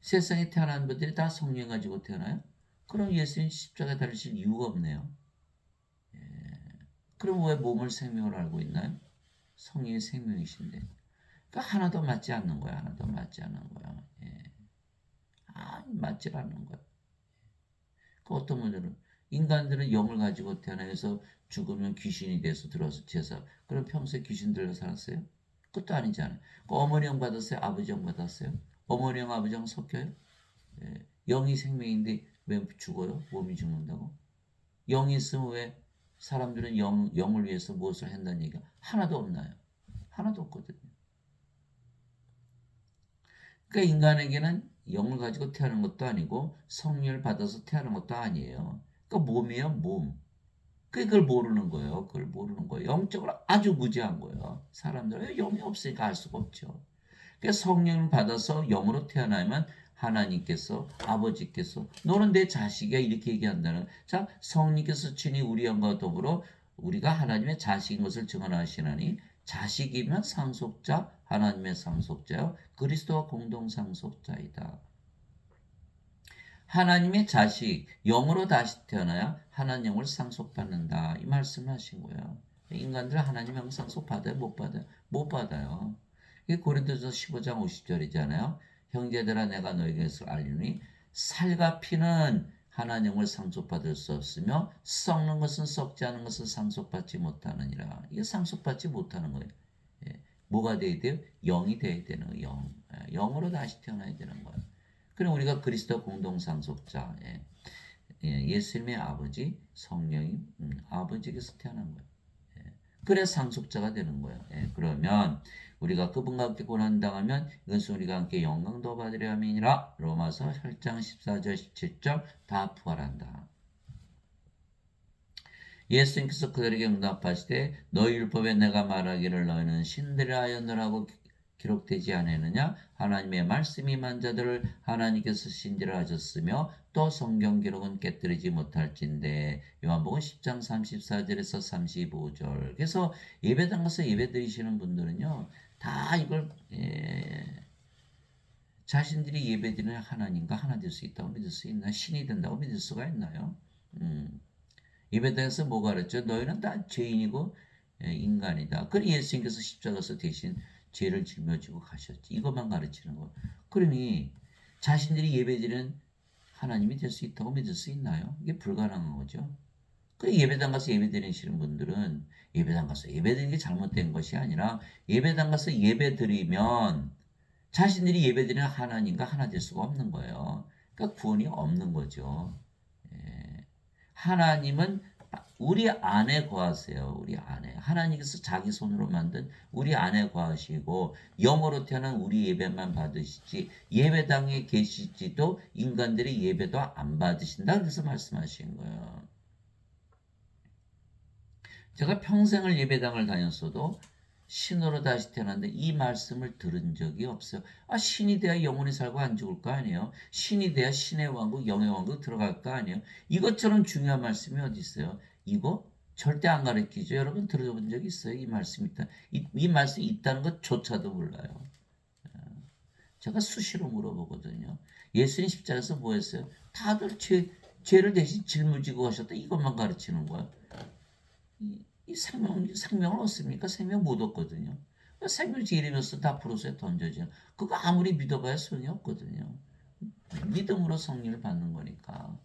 세상에 태어난 분들이 다 성령 가지고 태어나요? 그럼 예수님 십자가에 달리실 이유가 없네요. 그럼 왜 몸을 생명으로 알고 있나요? 성령이 생명이신데. 그러니까 하나도 맞지 않는 거야. 하나도 맞지 않는 거야. 예. 맞지 않는 거야. 그 어떤 분들은 인간들은 영을 가지고 태어나서 죽으면 귀신이 돼서 들어서 제사. 그럼 평소에 귀신 들려 살았어요? 그것도 아니잖아요. 그 어머니 영 받았어요? 아버지 영 받았어요? 어머니 영, 아버지 영 섞여요? 예. 영이 생명인데 왜 죽어요? 몸이 죽는다고? 영이 있으면 왜 사람들은 영을 위해서 무엇을 한다는 얘기가 하나도 없나요? 하나도 없거든요. 그러니까 인간에게는 영을 가지고 태어난 것도 아니고 성령을 받아서 태어난 것도 아니에요. 그러니까 몸이에요, 몸. 그걸 모르는 거예요. 그걸 모르는 거예요. 영적으로 아주 무지한 거예요. 사람들은 영이 없으니까 알 수가 없죠. 그러니까 성령을 받아서 영으로 태어나면 하나님께서 아버지께서 너는 내 자식이야 이렇게 얘기한다는 자 성령께서 친히 우리 영과 더불어 우리가 하나님의 자식인 것을 증언하시나니 자식이면 상속자 하나님의 상속자요 그리스도와 공동 상속자이다. 하나님의 자식 영으로 다시 태어나야 하나님 영을 상속받는다 이 말씀하신 거예요. 인간들 하나님 영 상속받아요? 못 받아요? 못 받아요. 이게 고린도서 15장 50절이잖아요. 형제들아 내가 너에게서 알리니 살과 피는 하나님을 상속받을 수 없으며 썩는 것은 썩지 않은 것은 상속받지 못하느니라. 이게 상속받지 못하는 거예요. 예. 뭐가 돼야 돼요? 영이 돼야 되는 거예요. 영. 영으로 다시 태어나야 되는 거예요. 그럼 우리가 그리스도 공동 상속자. 예수님의 아버지 성령이 아버지께서 태어난 거예요. 그래 상속자가 되는 거예요. 그러면 우리가 그분과 함께 고난당하면 이것은 우리가 함께 영광도 받으려 함이니라. 로마서 8장 14절 17절 다 부활한다. 예수님께서 그들에게 응답하시되 너희 율법에 내가 말하기를 너희는 신들이라 하였느라고 기록되지 않았느냐? 하나님의 말씀이 임한 자들을 하나님께서 신들이라 하셨으며 또 성경 기록은 깨뜨리지 못할진대. 요한복음 10장 34절에서 35절. 그래서 예배당 가서 예배 드리시는 분들은요. 다 이걸 자신들이 예배 드리는 하나님과 하나 될 수 있다고 믿을 수 있나요? 신이 된다고 믿을 수가 있나요? 예배당에서 뭐 가르쳐? 너희는 다 죄인이고 인간이다. 그래 예수님께서 십자가에서 대신 죄를 짊어지고 가셨지. 이것만 가르치는 거. 그러니 자신들이 예배드리는 하나님이 될 수 있다고 믿을 수 있나요? 이게 불가능한 거죠. 그 예배당 가서 예배드리시는 분들은 예배당 가서 예배드리는 게 잘못된 것이 아니라 예배당 가서 예배드리면 자신들이 예배드리는 하나님과 하나 될 수가 없는 거예요. 그러니까 구원이 없는 거죠. 하나님은 우리 안에 거하세요. 우리 안에. 하나님께서 자기 손으로 만든 우리 안에 거하시고 영으로 태어난 우리 예배만 받으시지 예배당에 계시지도 인간들의 예배도 안 받으신다. 그래서 말씀하신 거예요. 제가 평생을 예배당을 다녔어도 신으로 다시 태어났는데 이 말씀을 들은 적이 없어요. 신이 돼야 영원히 살고 안 죽을 거 아니에요. 신이 돼야 신의 왕국, 영의 왕국 들어갈 거 아니에요. 이것처럼 중요한 말씀이 어디 있어요? 이거 절대 안 가르치죠. 여러분 들어본 적 있어요? 이 말씀이 있다. 이 말씀이 있다는 것조차도 몰라요. 제가 수시로 물어보거든요. 예수님 십자가에서 뭐 했어요? 다들 죄를 대신 짊어지고 가셨다. 이것만 가르치는 거야. 이 생명을 얻습니까? 생명 못 얻거든요. 생명 지리면서 다 프로스에 던져져. 그거 아무리 믿어봐야 소용이 없거든요. 믿음으로 성리를 받는 거니까.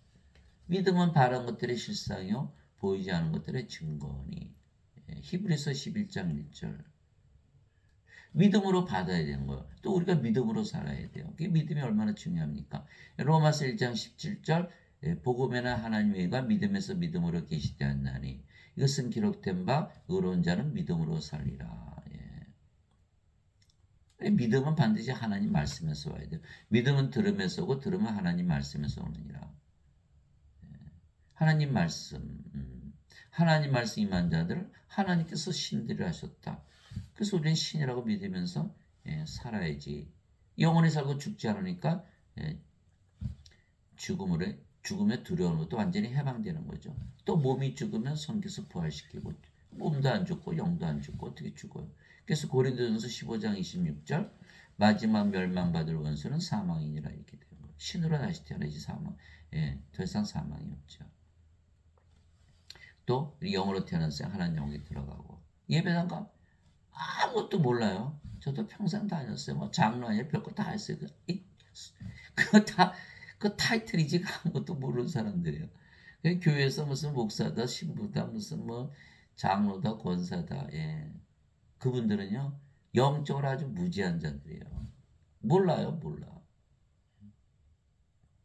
믿음은 바른 것들의 실상이요. 보이지 않은 것들의 증거니. 히브리서 11장 1절. 믿음으로 받아야 되는 거예요. 또 우리가 믿음으로 살아야 돼요. 그게 믿음이 얼마나 중요합니까? 로마서 1장 17절 복음에는 하나님의 가 믿음에서 믿음으로 계시되었나니 이것은 기록된 바 의로운 자는 믿음으로 살리라. 믿음은 반드시 하나님 말씀에서 와야 돼요. 믿음은 들음에서 오고 들음은 하나님 말씀에서 오느니라. 하나님 말씀 하나님 말씀 임한 자들을 하나님께서 신들을 하셨다. 그래서 우리는 신이라고 믿으면서 살아야지. 영원히 살고 죽지 않으니까 죽음의 두려움부터 완전히 해방되는 거죠. 또 몸이 죽으면 성경에서 부활시키고 몸도 안 죽고 영도 안 죽고 어떻게 죽어요? 그래서 고린도전서 15장 26절 마지막 멸망받을 원수는 사망이니라 이렇게 되는 거예요. 신으로 다시 태어나지 사망. 예, 더 이상 사망이 없죠. 또 영으로 태어났어요. 하나님 영에 들어가고 예배당가 아무것도 몰라요. 저도 평생 다녔어요. 뭐 장로 아니에요. 별거 다 했어요. 그거 다 그 타이틀이지 아무것도 모르는 사람들이에요. 교회에서 무슨 목사다, 신부다, 무슨 뭐 장로다, 권사다. 예. 그분들은요 영적으로 아주 무지한 자들이에요. 몰라요, 몰라.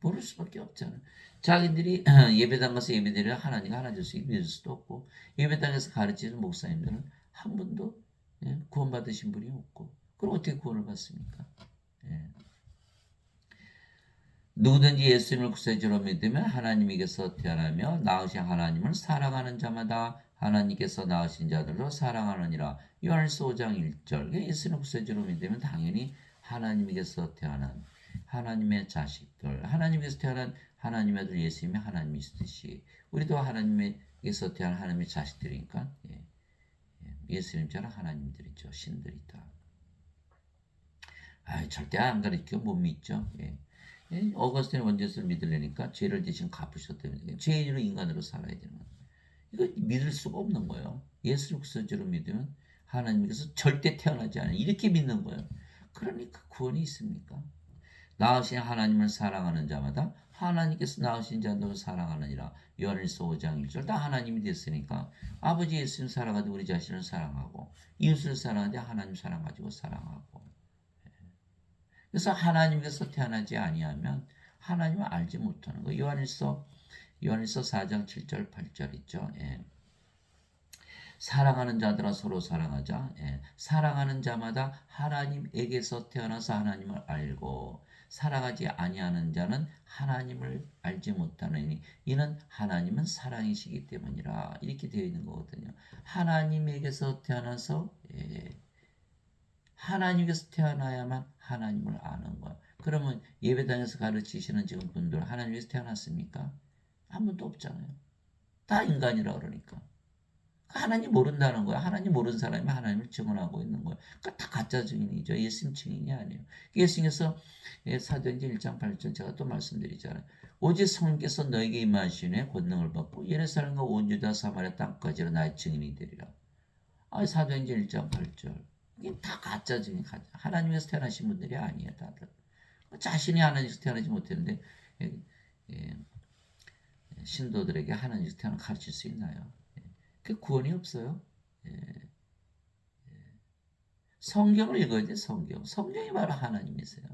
모를 수밖에 없잖아요. 자기들이 예배당 가서 예배드리려 하나님이 하나 줄 수 믿을 수도 없고 예배당에서 가르치는 목사님들은 한 분도 구원받으신 분이 없고 그럼 어떻게 구원을 받습니까? 예. 누구든지 예수님을 구세주로 믿으면 하나님에게서 태어나며 낳으신 하나님을 사랑하는 자마다 하나님께서 낳으신 자들로 사랑하느니라. 요한일서 5장 1절. 예수님을 구세주로 믿으면 당연히 하나님에게서 태어난 하나님의 자식들, 하나님께서 태어난 하나님의 아들 예수님이 하나님이시듯이 우리도 하나님에게서 태어난 하나님의 자식들이니까 예수님처럼 하나님들이죠. 신들이다. 절대 안 가르쳐 못 믿죠. 예. 어거스틴 원죄수를 믿으려니까 죄를 대신 갚으셨다면 죄인으로 인간으로 살아야 되는 거예요. 이거 믿을 수가 없는 거예요. 예수를 구세주로 믿으면 하나님께서 절대 태어나지 않아요. 이렇게 믿는 거예요. 그러니까 구원이 있습니까? 낳으신 하나님을 사랑하는 자마다 하나님께서 낳으신 자도 사랑하느니라. 요한일서 5장 1절 다 하나님이 됐으니까 아버지 예수님 사랑하듯 우리 자신을 사랑하고 이웃을 사랑하듯 하나님 사랑 가지고 사랑하고 그래서 하나님께서 태어나지 아니하면 하나님을 알지 못하는 거예요. 요한일서 4장 7절 8절 있죠. 예. 사랑하는 자들아 서로 사랑하자. 예. 사랑하는 자마다 하나님에게서 태어나서 하나님을 알고 사랑하지 아니하는 자는 하나님을 알지 못하느니 이는 하나님은 사랑이시기 때문이라. 이렇게 되어 있는 거거든요. 하나님에게서 태어나서 하나님께서 태어나야만 하나님을 아는 거야. 그러면 예배당에서 가르치시는 지금 분들 하나님께서 태어났습니까? 한 분도 없잖아요. 다 인간이라 그러니까. 하나님 모른다는 거야. 하나님 모르는 사람이 하나님을 증언하고 있는 거야. 그러니까 다 가짜 증인이죠. 예수님 증인이 아니에요. 예수님께서 사도행전 1장 8절 제가 또 말씀드리잖아요. 오직 성령께서 너에게 임하시니 권능을 받고 예루살렘과 온 유다 사마리아 땅까지로 나의 증인이 되리라. 사도행전 1장 8절. 이게 다 가짜 증인. 하나님께서 태어나신 분들이 아니에요. 다들. 자신이 하나님께서 태어나지 못했는데 신도들에게 하나님께서 태어나 가르칠 수 있나요? 그 구원이 없어요. 성경을 읽어야 돼. 성경이 바로 하나님이세요.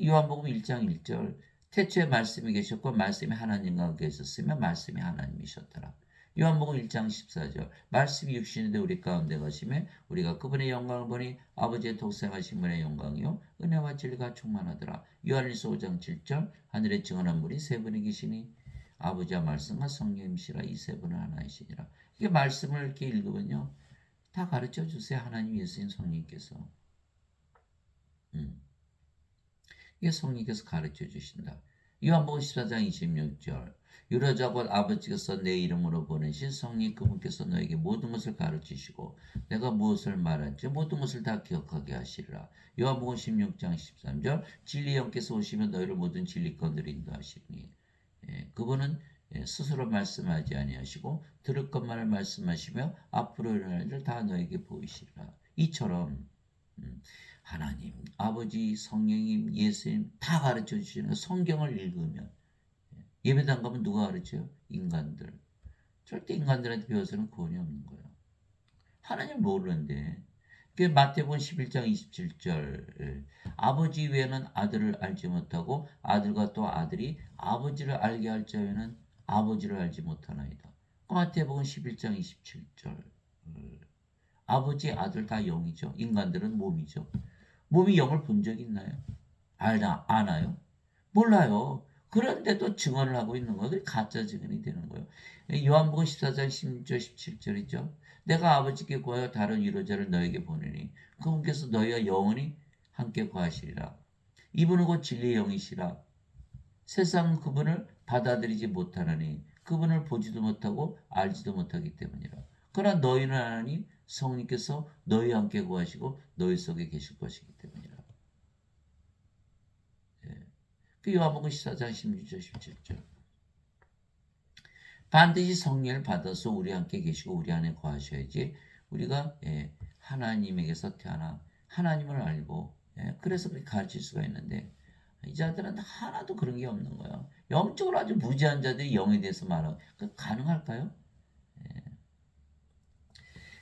요한복음 1장 1절 태초에 말씀이 계셨고 말씀이 하나님과 계셨으며 말씀이 하나님이셨더라. 요한복음 1장 14절 말씀이 육신이 되 우리 가운데 가시며 우리가 그분의 영광을 보니 아버지의 독생하신 분의 영광이요 은혜와 진리가 충만하더라. 요한일서 5장 7절 하늘에 증언한 분이 세 분이 계시니 아버지와 말씀과 성령이시라 이 세 분은 하나이시니라. 이게 말씀을 이렇게 읽으면요 다 가르쳐 주세요. 하나님 예수님 성령께서 이게 성령께서 가르쳐 주신다. 요한복음 14장 26절 유로자 곧 아버지께서 내 이름으로 보내신 성령 그분께서 너에게 모든 것을 가르치시고 내가 무엇을 말할지 모든 것을 다 기억하게 하시리라. 요한복음 16장 13절 진리 영께서 오시면 너희를 모든 진리권들을 인도하시니 그분은 스스로 말씀하지 아니하시고 들을 것만을 말씀하시며 앞으로 일어날 일을 다 너에게 보이시리라. 이처럼 하나님, 아버지, 성령님, 예수님 다 가르쳐 주시는 성경을 읽으면 예배당 가면 누가 가르쳐요? 인간들. 절대 인간들한테 배워서는 구원이 없는 거예요. 하나님 모르는데. 마태복음 11장 27절 아버지 외에는 아들을 알지 못하고 아들과 또 아들이 아버지를 알게 할 자에는 아버지를 알지 못하나이다. 마태복음 11장 27절 아버지 아들 다 영이죠. 인간들은 몸이죠. 몸이 영을 본 적 있나요? 아나요? 몰라요. 그런데도 증언을 하고 있는 것들이 가짜 증언이 되는 거예요. 요한복음 14장 16절 17절이죠. 내가 아버지께 구하여 다른 위로자를 너에게 보내니 그분께서 너희와 영원히 함께 거하시리라. 이분은 곧 진리의 영이시라. 세상은 그분을 받아들이지 못하느니 그분을 보지도 못하고 알지도 못하기 때문이라. 그러나 너희는 하나님 성령께서 너희와 함께 구하시고 너희 속에 계실 것이기 때문이라. 예. 그 요한복음 14장 16절 17절. 반드시 성령을 받아서 우리 함께 계시고 우리 안에 거하셔야지 우리가 하나님에게서 태어나 하나님을 알고 그래서 그렇게 가르칠 수가 있는데 이 자들은 하나도 그런 게 없는 거예요. 영적으로 아주 무지한 자들이 영에 대해서 말하고 가능할까요?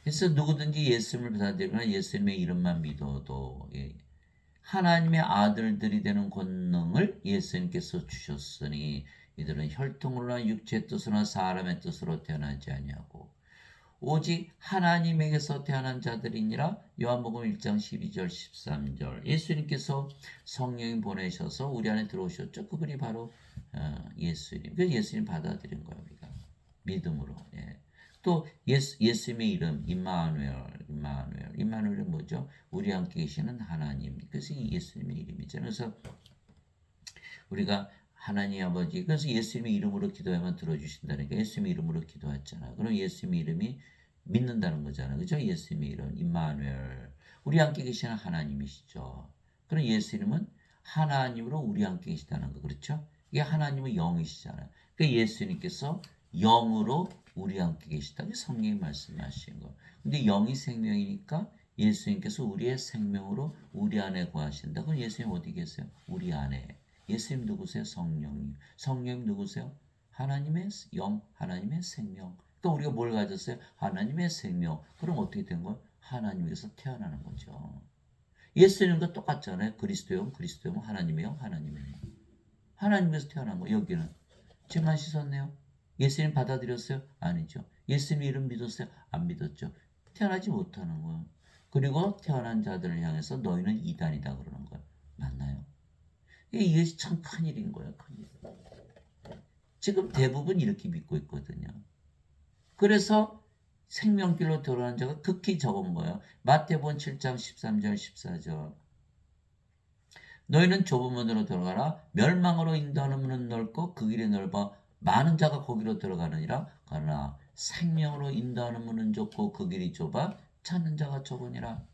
그래서 누구든지 예수님을 받아들이거나 예수님의 이름만 믿어도 하나님의 아들들이 되는 권능을 예수님께서 주셨으니 이들은 혈통으로나 육체의 뜻으로나 사람의 뜻으로 태어나지 아니하고 오직 하나님에게서 태어난 자들이니라. 요한복음 1장 12절 13절. 예수님께서 성령이 보내셔서 우리 안에 들어오셨죠. 그분이 바로 예수님. 그래서 예수님 받아들인 거예요. 우리가 믿음으로. 또 예수님의 이름 임마누엘은 뭐죠? 우리 함께 계시는 하나님. 그래서 예수님의 이름이잖아요. 그래서 우리가 하나님 아버지, 그래서 예수님의 이름으로 기도하면 들어주신다니까. 예수님의 이름으로 기도했잖아요. 그럼 예수님의 이름이 믿는다는 거잖아요. 그죠? 예수님의 이름 임마누엘, 우리 함께 계시는 하나님이시죠. 그럼 예수 이름은 하나님으로 우리 함께 계시다는 거. 그렇죠? 이게 하나님은 영이시잖아요. 그러니까 예수님께서 영으로 우리 함께 계시다. 그 성령이 말씀하신 거. 근데 영이 생명이니까 예수님께서 우리의 생명으로 우리 안에 거하신다. 그럼 예수님 어디 계세요? 우리 안에. 예수님 누구세요? 성령님. 성령님 누구세요? 하나님의 영, 하나님의 생명. 그러니까 우리가 뭘 가졌어요? 하나님의 생명. 그럼 어떻게 된 거예요? 하나님에게서 태어나는 거죠. 예수님과 똑같잖아요. 그리스도영, 그리스도영, 하나님의 영, 하나님의 영. 하나님에서 태어난 거. 여기는 죄만 씻었네요. 예수님 받아들였어요? 아니죠. 예수님 이름 믿었어요? 안 믿었죠. 태어나지 못하는 거예요. 그리고 태어난 자들을 향해서 너희는 이단이다 그러는 거예요. 맞나요? 이게 참 큰일인 거예요. 큰일. 지금 대부분 이렇게 믿고 있거든요. 그래서 생명길로 들어간 자가 극히 적은 거예요. 마태복음 7장 13절 14절. 너희는 좁은 문으로 들어가라. 멸망으로 인도하는 문은 넓고 그 길이 넓어 많은 자가 거기로 들어가느니라. 그러나 생명으로 인도하는 문은 좁고 그 길이 좁아 찾는 자가 적으니라.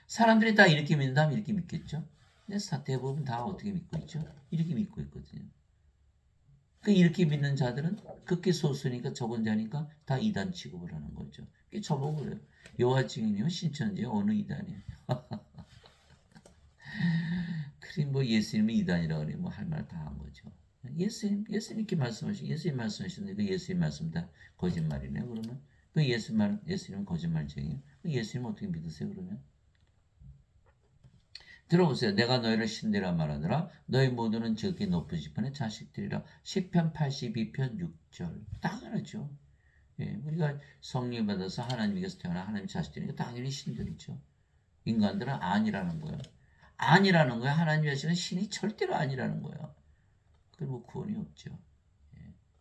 사람들이 다 이렇게 믿는다면 이렇게 믿겠죠. 근데 대부분 다 어떻게 믿고 있죠? 이렇게 믿고 있거든요. 이렇게 믿는 자들은 극히 소수니까 적은 자니까 다 이단 취급을 하는 거죠. 저보고 그래요. 여호와 증인이요 신천지요 어느 이단이에요. 그림 뭐 예수님이 이단이라고 그래 뭐 할 말 다 한 거죠. 예수님 이렇게 말씀하시 예수님 말씀하시는데 그 예수님 말씀 다 거짓말이네요. 그러면 그 예수님은 거짓말쟁이에요. 그 예수님 어떻게 믿으세요 그러면? 들어보세요. 내가 너희를 신대라 말하느라 너희 모두는 저기 높은 지판의 자식들이라. 시편 82편 6절. 당연하죠. 우리가 성령 받아서 하나님께서 태어나 하나님 자식들이니까 당연히 신들이죠. 인간들은 아니라는 거예요. 아니라는 거예요. 하나님 자신은 신이 절대로 아니라는 거예요. 그리고 구원이 없죠.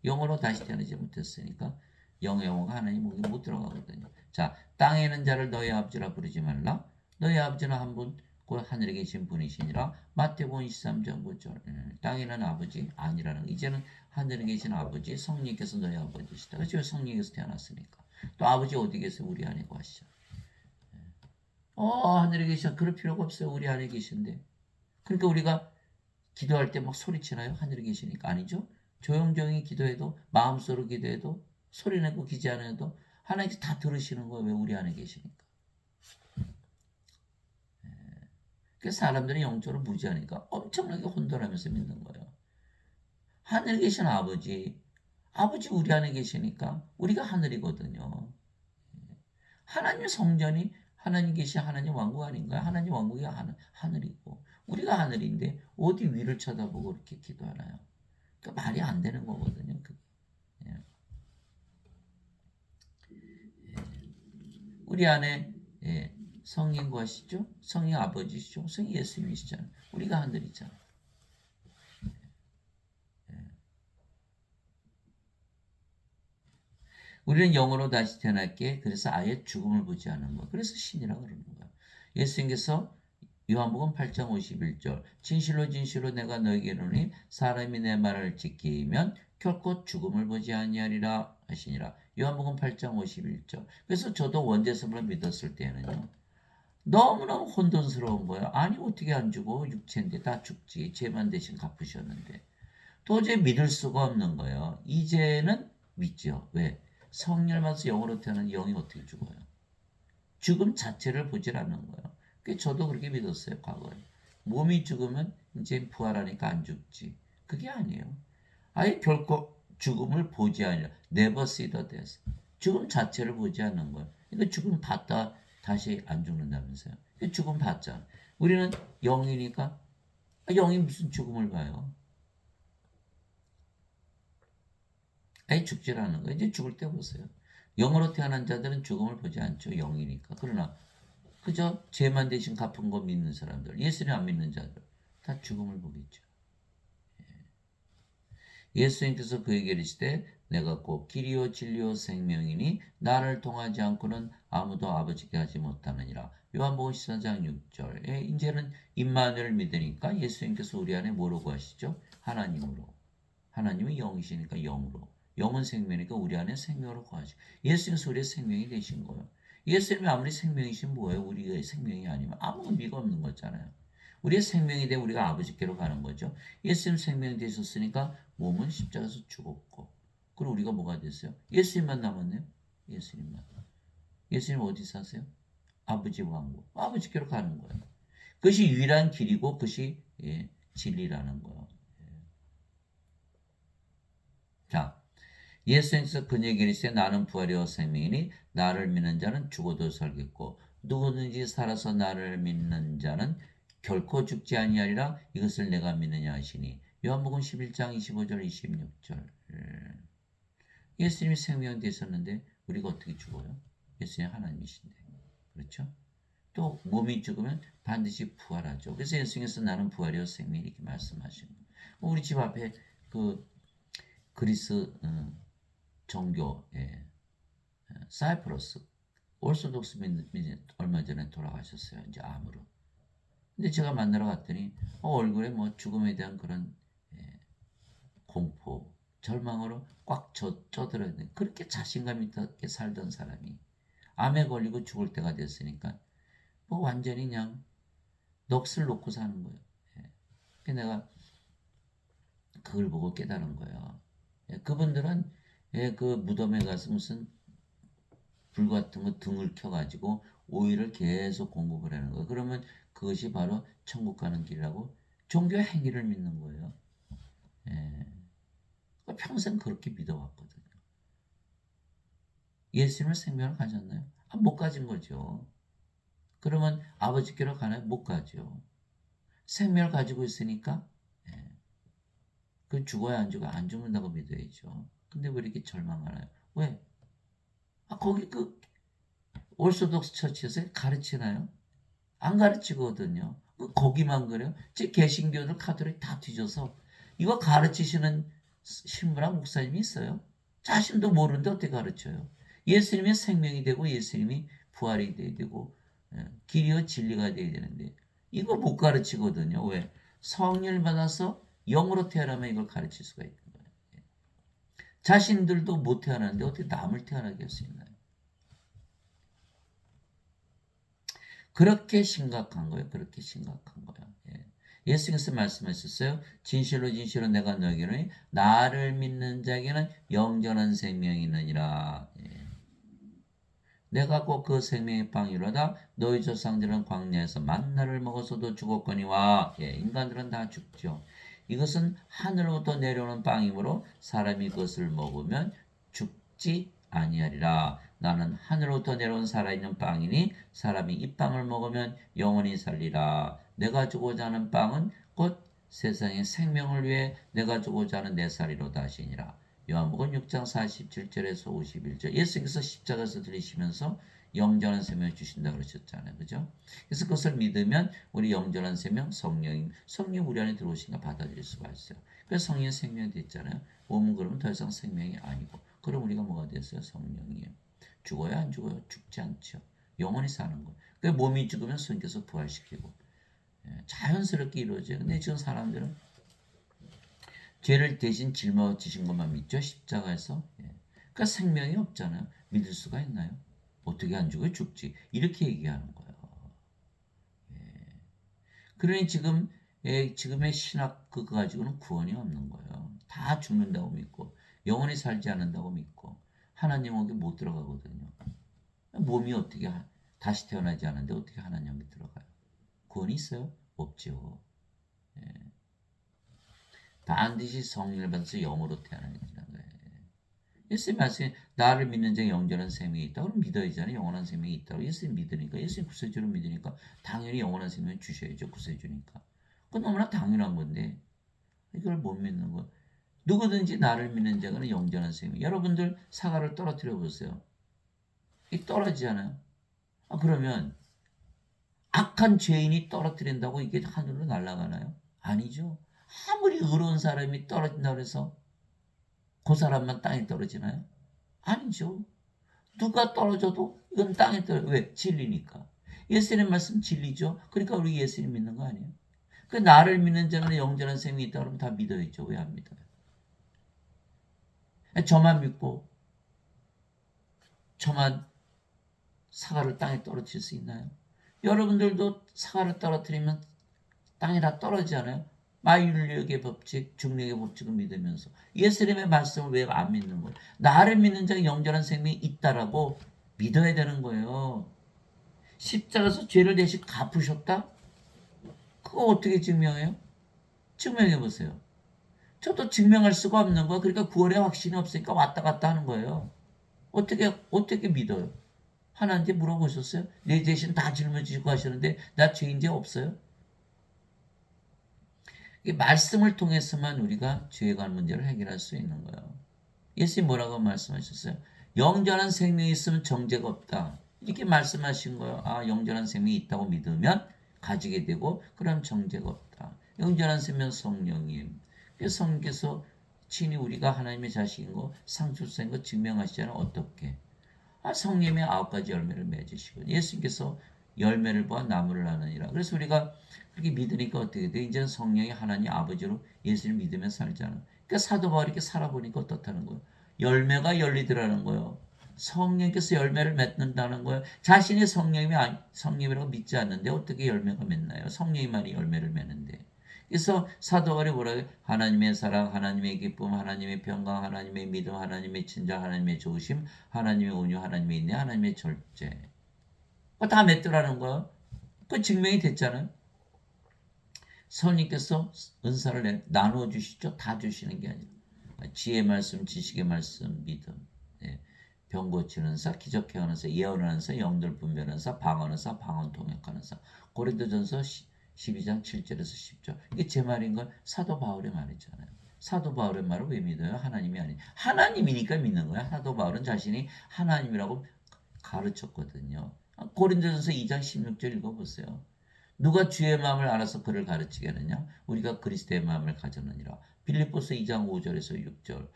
영어로 다시 태어나지 못했으니까 영의 영어가 하나님 목에 못 들어가거든요. 자, 땅에 있는 자를 너희 아버지라 부르지 말라. 너희 아버지는 한 분, 곧 하늘에 계신 분이시니라. 마태복음 23장 9절. 땅에 있는 아버지 아니라는 거. 이제는 하늘에 계신 아버지, 성령께서 너희 아버지시다. 그렇죠? 성령께서 태어났으니까. 또 아버지 어디 계세요? 우리 안에 거하시죠. 하늘에 계셔. 그럴 필요가 없어요. 우리 안에 계신데. 그러니까 우리가 기도할 때 막 소리치나요? 하늘에 계시니까. 아니죠? 조용조용히 기도해도, 마음속으로 기도해도, 소리내고 기지 않아도 하나님께서 다 들으시는 거예요. 왜 우리 안에 계시니까. 그래서 사람들이 영적으로 무지하니까 엄청나게 혼돈하면서 믿는 거예요. 하늘에 계신 아버지 우리 안에 계시니까 우리가 하늘이거든요. 하나님의 성전이 하나님 계신 하나님 왕국 아닌가요? 하나님 왕국이 하늘이고 우리가 하늘인데 어디 위를 쳐다보고 이렇게 기도하나요? 그러니까 말이 안 되는 거거든요. 우리 안에 성령 구하시죠? 성령 아버지시죠? 성령 예수님이시잖아요. 우리가 하늘이잖아요. 우리는 영으로 다시 태어났기에 그래서 아예 죽음을 보지 않은 거. 그래서 신이라고 그러는 거예요. 예수님께서 요한복음 8장 51절 진실로 진실로 내가 너에게 이르노니 사람이 내 말을 지키면 결코 죽음을 보지 아니하리라 하시니라. 요한복음 8장 51절. 그래서 저도 원죄성을 믿었을 때는요. 너무너무 혼돈스러운 거예요. 아니 어떻게 안 죽어? 육체인데 다 죽지. 죄만 대신 갚으셨는데. 도저히 믿을 수가 없는 거예요. 이제는 믿죠. 왜? 성령을 받아서 영으로 태어난 영이 어떻게 죽어요? 죽음 자체를 보질 않는 거예요. 저도 그렇게 믿었어요, 과거에. 몸이 죽으면 이제 부활하니까 안 죽지. 그게 아니에요. 아예 결코 죽음을 보지 않으려. Never see the death. 죽음 자체를 보지 않는 거예요. 그러니까 죽음 봤다 다시 안 죽는다면서요. 죽음 봤잖아. 우리는 영이니까 영이 무슨 죽음을 봐요. 아예 죽질 않는 거예요. 이제 죽을 때 보세요. 영으로 태어난 자들은 죽음을 보지 않죠. 영이니까. 그러나 그저 죄만 대신 갚은 거 믿는 사람들, 예수님 안 믿는 자들 다 죽음을 보겠죠. 예수님께서 그에게 이르시되 내가 곧 길이요 진리요 생명이니 나를 통하지 않고는 아무도 아버지께 하지 못하느니라. 요한복음 14장 6절. 이제는 임마누엘을 믿으니까 예수님께서 우리 안에 뭐라고 하시죠? 하나님으로. 하나님은 영이시니까 영으로. 영은 생명이니까 우리 안에 생명으로 거하시고. 예수님께서 우리의 생명이 되신 거예요. 예수님이 아무리 생명이신 뭐예요? 우리의 생명이 아니면 아무 의미가 없는 거잖아요. 우리의 생명이 돼 우리가 아버지께로 가는 거죠. 예수님 생명이 되셨으니까 몸은 십자가에서 죽었고 그리고 우리가 뭐가 됐어요? 예수님만 남았네요. 예수님만. 예수님 어디 사세요? 아버지 왕국. 아버지께로 가는 거예요. 그것이 유일한 길이고 그것이 진리라는 거예요. 자, 예수님께서 그에게 이르시되 나는 부활이요 생명이니 나를 믿는 자는 죽어도 살겠고 누구든지 살아서 나를 믿는 자는 결코 죽지 아니하리라. 이것을 내가 믿느냐 하시니. 요한복음 11장 25절 26절. 예수님이 생명 되셨는데 우리가 어떻게 죽어요? 예수님 하나님이신데. 그렇죠? 또 몸이 죽으면 반드시 부활하죠. 그래서 예수님께서 나는 부활이요 생명이 이렇게 말씀하시는 거예요. 우리 집 앞에 그 그리스 종교 사이프러스 올소독스 민이 얼마 전에 돌아가셨어요. 이제 암으로. 근데 제가 만나러 갔더니 얼굴에 뭐 죽음에 대한 그런 공포, 절망으로 꽉 쪄들어야 돼. 그렇게 자신감 있게 살던 사람이 암에 걸리고 죽을 때가 됐으니까 뭐 완전히 그냥 넋을 놓고 사는 거예요. 그래서 내가 그걸 보고 깨달은 거예요. 그분들은 그 무덤에 가서 무슨 불 같은 거 등을 켜가지고 오일을 계속 공급을 하는 거예요. 그러면 그것이 바로 천국 가는 길이라고 종교 행위를 믿는 거예요. 예. 평생 그렇게 믿어왔거든요. 예수님을 생명을 가졌나요? 못 가진 거죠. 그러면 아버지께로 가나요? 못 가죠. 생명을 가지고 있으니까 그 죽어야 안 죽어 안 죽는다고 믿어야죠. 근데 왜 이렇게 절망하나요? 왜? 거기 그 올소독스 처치에서 가르치나요? 안 가르치거든요. 거기만 그래요. 제 개신교들 카톨릭 다 뒤져서 이거 가르치시는 신부랑 목사님이 있어요. 자신도 모르는데 어떻게 가르쳐요? 예수님의 생명이 되고 예수님이 부활이 돼야 되고 길이요 진리가 돼야 되는데 이거 못 가르치거든요. 왜? 성령을 받아서 영으로 태어나면 이걸 가르칠 수가 있는 거예요. 자신들도 못 태어나는데 어떻게 남을 태어나게 할 수 있나요? 그렇게 심각한 거예요. 그렇게 심각한 거예요. 예수께서 말씀하셨어요. 진실로 진실로 내가 너에게는 나를 믿는 자에게는 영전한 생명이 있느니라. 내가 곧 그 생명의 빵이로다. 너희 조상들은 광야에서 만나를 먹어서도 죽었거니와. 인간들은 다 죽죠. 이것은 하늘로부터 내려오는 빵이므로 사람이 그것을 먹으면 죽지 아니하리라. 나는 하늘로부터 내려온 살아있는 빵이니 사람이 이 빵을 먹으면 영원히 살리라. 내가 주고자 하는 빵은 곧 세상의 생명을 위해 내가 주고자 하는 내 살이로다 하시니라. 요한복음 6장 47절에서 51절. 예수께서 십자가에서 들리시면서 영전한 생명을 주신다 그러셨잖아요. 그죠? 그래서 그것을 믿으면 우리 영전한 생명, 성령이 우리 안에 들어오시니까 받아들일 수가 있어요. 그래서 성령의 생명이 됐잖아요. 몸은 그러면 더 이상 생명이 아니고. 그럼 우리가 뭐가 됐어요? 성령이에요. 죽어야 안 죽어요? 죽지 않죠. 영원히 사는 거예요. 그 몸이 죽으면 성령께서 부활시키고 자연스럽게 이루어져요. 근데 지금 사람들은 죄를 대신 짊어지신 것만 믿죠. 십자가에서. 예. 그러니까 생명이 없잖아요. 믿을 수가 있나요? 어떻게 안 죽어요? 죽지. 이렇게 얘기하는 거예요. 예. 그러니 지금 지금의 신학 그거 가지고는 구원이 없는 거예요. 다 죽는다고 믿고 영원히 살지 않는다고 믿고 하나님에게 못 들어가거든요. 몸이 어떻게 다시 태어나지 않는데 어떻게 하나님에 들어가요? 구원이 있어요? 없죠. 예. 반드시 성령을 받아서 영으로 태어나야 되는 거예요. 예수님 말씀에 나를 믿는 자에 영원한 생명이 있다. 그럼 믿어야잖아요. 영원한 생명이 있다고. 예수님 믿으니까, 예수님 구세주로 믿으니까 당연히 영원한 생명을 주셔야죠. 구세주니까. 그건 너무나 당연한 건데 이걸 못 믿는 거. 누구든지 나를 믿는 자는 영원한 생명. 여러분들 사과를 떨어뜨려 보세요. 이 떨어지잖아요. 그러면 악한 죄인이 떨어뜨린다고 이게 하늘로 날아가나요? 아니죠. 아무리 의로운 사람이 떨어진다고 해서 그 사람만 땅에 떨어지나요? 아니죠. 누가 떨어져도 이건 땅에 떨어져. 왜? 진리니까. 예수님 말씀 진리죠. 그러니까 우리 예수님 믿는 거 아니에요? 그 나를 믿는 자는 영원한 생명이 있다 그러면 다 믿어야죠. 왜 안 믿어요? 저만 믿고 저만 사과를 땅에 떨어뜨릴 수 있나요? 여러분들도 사과를 떨어뜨리면 땅에 다 떨어지잖아요. 마윤력의 법칙, 중력의 법칙을 믿으면서 예수님의 말씀을 왜 안 믿는 거예요? 나를 믿는 자가 영원한 생명이 있다라고 믿어야 되는 거예요. 십자가에서 죄를 대신 갚으셨다? 그거 어떻게 증명해요? 증명해 보세요. 저도 증명할 수가 없는 거야. 그러니까 구원의 확신이 없으니까 왔다 갔다 하는 거예요. 어떻게 믿어요? 하나님께 물어보셨어요? 내 대신 다 짊어지고 하셨는데 나 죄인지 없어요? 말씀을 통해서만 우리가 죄에 관한 문제를 해결할 수 있는 거예요. 예수님 뭐라고 말씀하셨어요? 영원한 생명이 있으면 정죄가 없다. 이렇게 말씀하신 거예요. 영원한 생명이 있다고 믿으면 가지게 되고 그럼 정죄가 없다. 영원한 생명 성령님. 그래서 성령께서 친히 우리가 하나님의 자식인 거 상속자인 거 증명하시잖아요. 어떻게? 성령의 9가지 열매를 맺으시고 예수님께서 열매를 보아 나무를 나느니라. 그래서 우리가 그렇게 믿으니까 어떻게 돼? 이제는 성령이 하나님 아버지로 예수를 믿으며 살잖아. 그러니까 사도 바울이 이렇게 살아보니까 어떻다는 거예요? 열매가 열리더라는 거예요. 성령께서 열매를 맺는다는 거예요. 자신이 성령이라고 믿지 않는데 어떻게 열매가 맺나요? 성령이만이 열매를 맺는데. 그래서 사도 바울이 뭐라고 해요? 하나님의 사랑, 하나님의 기쁨, 하나님의 평강, 하나님의 믿음, 하나님의 친절, 하나님의 좋으심, 하나님의 온유, 하나님의 인내, 하나님의 절제. 다 맺더라는 거예요. 그 증명이 됐잖아요. 성령께서 은사를 나누어 주시죠. 다 주시는 게 아니라 지혜의 말씀, 지식의 말씀, 믿음, 병 고치는 사, 기적 행하는 사, 예언하는 사, 영들 분별하는 사, 방언하는 사, 방언 통역하는 사. 고린도전서 12장 7절에서 10절. 이게 제 말인 걸 사도 바울의 말이잖아요. 사도 바울의 말을 왜 믿어요? 하나님이 아니. 하나님이니까 믿는 거야. 사도 바울은 자신이 하나님이라고 가르쳤거든요. 고린도전서 2장 16절 읽어보세요. 누가 주의 마음을 알아서 그를 가르치게 하느냐? 우리가 그리스도의 마음을 가졌느니라. 빌립보서 2장 5절에서 6절.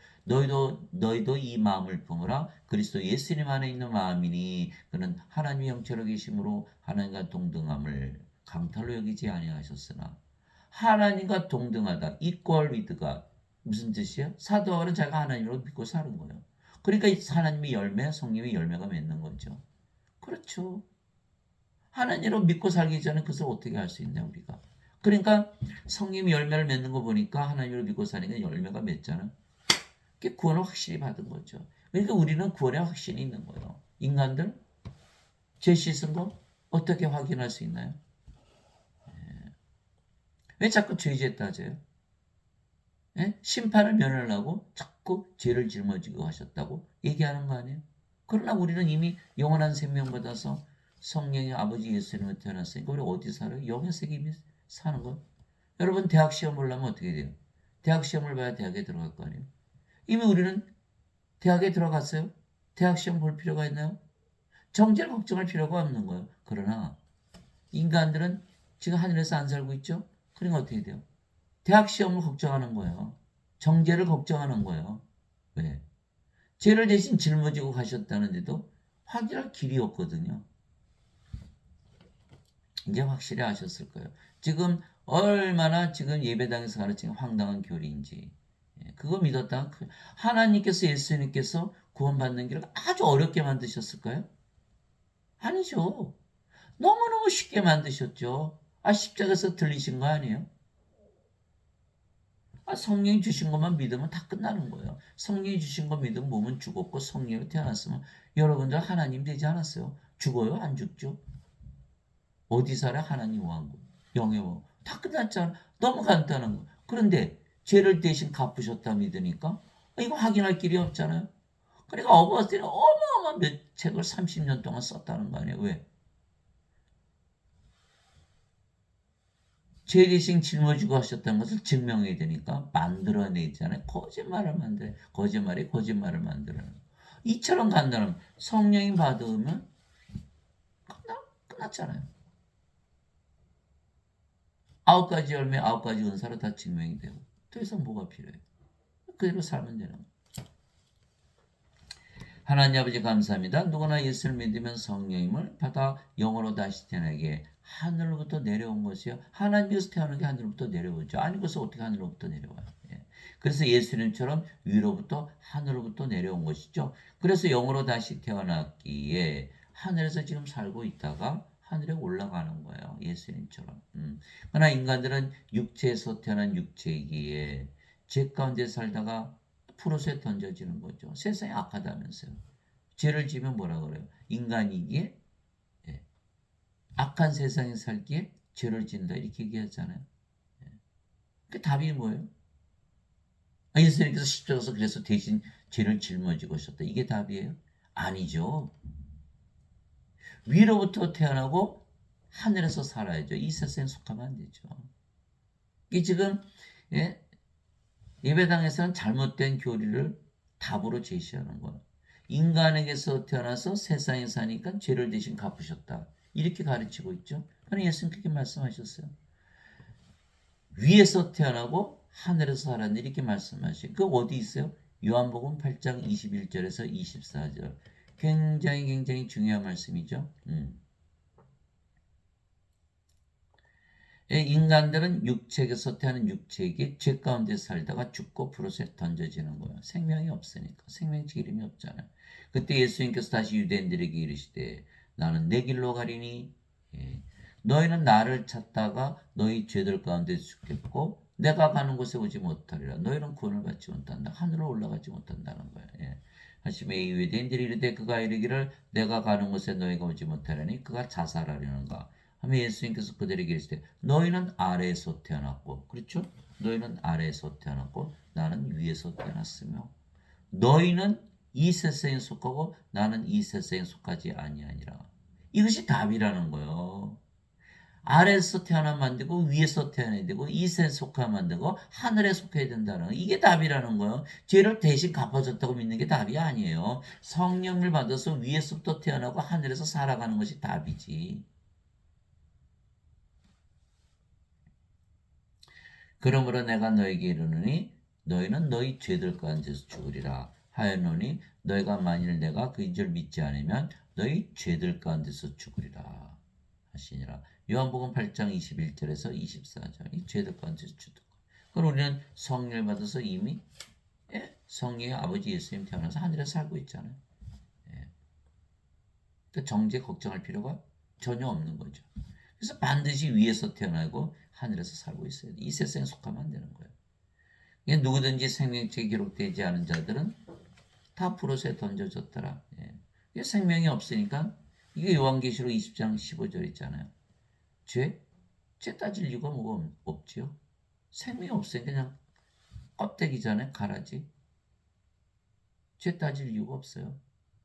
너희도 이 마음을 품으라. 그리스도 예수님 안에 있는 마음이니 그는 하나님의 형체로 계심으로 하나님과 동등함을 강탈로 여기지 아니하셨으나 하나님과 동등하다. equal with God. 무슨 뜻이에요? 사도 바울은 자기가 하나님으로 믿고 사는 거예요. 그러니까 하나님의 열매, 성령의 열매가 맺는 거죠. 그렇죠. 하나님으로 믿고 살기 전에 그것을 어떻게 할 수 있냐 우리가. 그러니까 성령이 열매를 맺는 거 보니까 하나님으로 믿고 사니까 열매가 맺잖아. 그게 구원을 확실히 받은 거죠. 그러니까 우리는 구원의 확신이 있는 거예요. 인간들 죄 씻은 거 어떻게 확인할 수 있나요? 왜 자꾸 죄죄 따져요? 심판을 면하려고 자꾸 죄를 짊어지고 하셨다고 얘기하는 거 아니에요? 그러나 우리는 이미 영원한 생명 받아서 성령의 아버지 예수님을 태어났으니까 우리 어디 살아요? 영의 세계 사는 거. 여러분 대학 시험 보려면 어떻게 돼요? 대학 시험을 봐야 대학에 들어갈 거 아니에요? 이미 우리는 대학에 들어갔어요? 대학 시험 볼 필요가 있나요? 정죄를 걱정할 필요가 없는 거예요. 그러나 인간들은 지금 하늘에서 안 살고 있죠? 그러니까 어떻게 돼요? 대학 시험을 걱정하는 거예요. 정죄를 걱정하는 거예요. 왜? 죄를 대신 짊어지고 가셨다는데도 확인할 길이 없거든요. 이제 확실히 아셨을 거예요. 지금 얼마나 지금 예배당에서 가르치는 황당한 교리인지. 그거 믿었다. 하나님께서 예수님께서 구원받는 길을 아주 어렵게 만드셨을까요? 아니죠. 너무너무 쉽게 만드셨죠. 십자가에서 들리신 거 아니에요? 성령이 주신 것만 믿으면 다 끝나는 거예요. 성령이 주신 거 믿으면 몸은 죽었고 성령이 태어났으면 여러분들 하나님 되지 않았어요? 죽어요? 안 죽죠? 어디 살아? 하나님 왕국. 영의 왕국. 다 끝났잖아. 너무 간단한 거. 그런데 죄를 대신 갚으셨다 믿으니까 이거 확인할 길이 없잖아요. 그러니까 어거스틴은 어마어마한 몇 책을 30년 동안 썼다는 거 아니에요. 왜? 죄 대신 짊어지고 하셨다는 것을 증명해야 되니까 만들어내잖아요. 거짓말을 만들어. 거짓말을 만들어요. 이처럼 간단하면 성령이 받으면 끝났잖아요. 9가지 열매 9가지 은사로 다 증명이 되고 더 이상 뭐가 필요해요. 그대로 살면 되는 거예요. 하나님 아버지 감사합니다. 누구나 예수를 믿으면 성령님을 받아 영으로 다시 태어나게 하늘로부터 내려온 것이요. 하나님께서 태어난 게 하늘로부터 내려오죠. 아니 그래서 어떻게 하늘로부터 내려와요? 그래서 예수님처럼 위로부터 하늘로부터 내려온 것이죠. 그래서 영으로 다시 태어났기에 하늘에서 지금 살고 있다가 하늘에 올라가는 거예요. 예수님처럼. 그러나 인간들은 육체에서 태어난 육체이기에 죄 가운데 살다가 프로스에 던져지는 거죠. 세상이 악하다면서요. 죄를 지면 뭐라 그래요? 인간이기에 악한 세상에 살기에 죄를 짓는다 이렇게 얘기하잖아요. 그 답이 뭐예요? 예수님께서 십자가에서 그래서 대신 죄를 짊어지고 오셨다. 이게 답이에요? 아니죠. 위로부터 태어나고 하늘에서 살아야죠. 이 세상에 속하면 안 되죠. 이 지금 예배당에서는 잘못된 교리를 답으로 제시하는 거예요. 인간에게서 태어나서 세상에 사니까 죄를 대신 갚으셨다. 이렇게 가르치고 있죠. 그러나 예수님 그렇게 말씀하셨어요. 위에서 태어나고 하늘에서 살았네 이렇게 말씀하시죠. 그 어디 있어요? 요한복음 8장 21절에서 24절. 굉장히 중요한 말씀이죠. 인간들은 육체에서 태어난 육체에게 죄 가운데 살다가 죽고 불옷에 던져지는 거예요. 생명이 없으니까. 생명의 이름이 없잖아요. 그때 예수님께서 다시 유대인들에게 이르시되 나는 내 길로 가리니 너희는 나를 찾다가 너희 죄들 가운데 죽겠고 내가 가는 곳에 오지 못하리라. 너희는 구원을 받지 못한다. 하늘로 올라가지 못한다는 거예요. 하시매 이 유대인들이 이르되 그가 이르기를 내가 가는 곳에 너희가 오지 못하려니 그가 자살하려는가. 하면 예수님께서 그들에게 이르시되 너희는 아래에서 태어났고 그렇죠? 너희는 아래에서 태어났고 나는 위에서 태어났으며 너희는 이 세상에 속하고 나는 이 세상에 속하지 아니하니라. 이것이 답이라는 거예요. 아래에서 태어나면 안 되고 위에서 태어나야 되고 이 세상에 속하면 안 되고 하늘에 속해야 된다는 거. 이게 답이라는 거예요. 죄를 대신 갚아줬다고 믿는 게 답이 아니에요. 성령을 받아서 위에서부터 태어나고 하늘에서 살아가는 것이 답이지. 그러므로 내가 너에게 이르노니 너희는 너희 죄들 가운데서 죽으리라 하였노니 너희가 만일 내가 그 인줄 믿지 않으면 너희 죄들 가운데서 죽으리라 하시니라. 요한복음 8장 21절에서 24절. 이 죄들 가운데서 죽는 거. 그럼 우리는 성령을 받아서 이미 성령의 아버지 예수님 태어나서 하늘에 살고 있잖아요. 그 정죄 걱정할 필요가 전혀 없는 거죠. 그래서 반드시 위에서 태어나고 하늘에서 살고 있어야 돼. 이 세상에 속하면 안 되는 거예요. 누구든지 생명책에 기록되지 않은 자들은 다 불옷에 던져졌더라. 생명이 없으니까 이게 요한계시록 20장 15절 있잖아요. 죄 따질 이유가 뭐가 없지요. 생명이 없으니까 그냥 껍데기잖아요. 가라지. 죄 따질 이유가 없어요.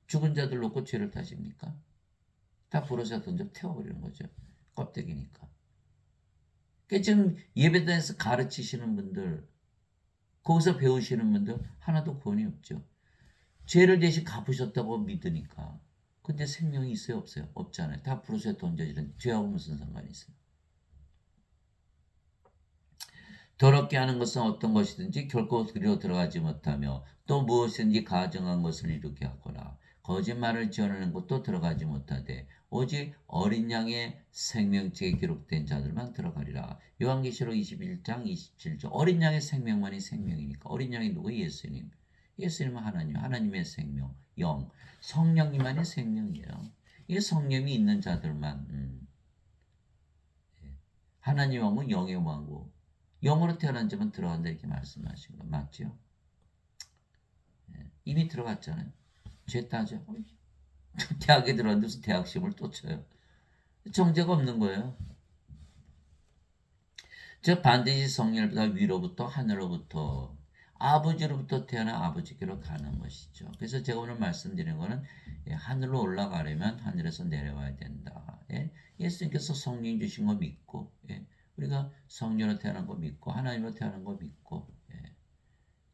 죽은 자들 놓고 죄를 따집니까? 다 불옷에 던져 태워버리는 거죠. 껍데기니까. 그러니까 지금 예배당에서 가르치시는 분들, 거기서 배우시는 분들 하나도 구원이 없죠. 죄를 대신 갚으셨다고 믿으니까. 근데 생명이 있어요, 없어요? 없잖아요. 다 불옷에 던져지는 죄하고 무슨 상관이 있어요? 더럽게 하는 것은 어떤 것이든지 결코 그리로 들어가지 못하며 또 무엇이든지 가증한 것을 이루게 하거나 거짓말을 지어내는 것도 들어가지 못하되 오직 어린 양의 생명책에 기록된 자들만 들어가리라. 요한계시록 21장 27절. 어린 양의 생명만이 생명이니까. 어린 양이 누구? 예수님. 예수님은 하나님, 하나님의 생명, 영, 성령님만이 생명이에요. 이 성령이 있는 자들만 하나님 왕국, 영의 왕국, 영으로 태어난 자만 들어간다 이렇게 말씀하신 거 맞죠? 이미 들어갔잖아요. 죄 따져. 대학에 들어갔는데 무슨 대학 시험을 또 쳐요. 정죄가 없는 거예요. 즉 반드시 성령보다 위로부터 하늘로부터 아버지로부터 태어난 아버지께로 가는 것이죠. 그래서 제가 오늘 말씀드린 거는 하늘로 올라가려면 하늘에서 내려와야 된다. 예수님께서 성령 주신 거 믿고 우리가 성령으로 태어난 거 믿고 하나님으로 태어난 거 믿고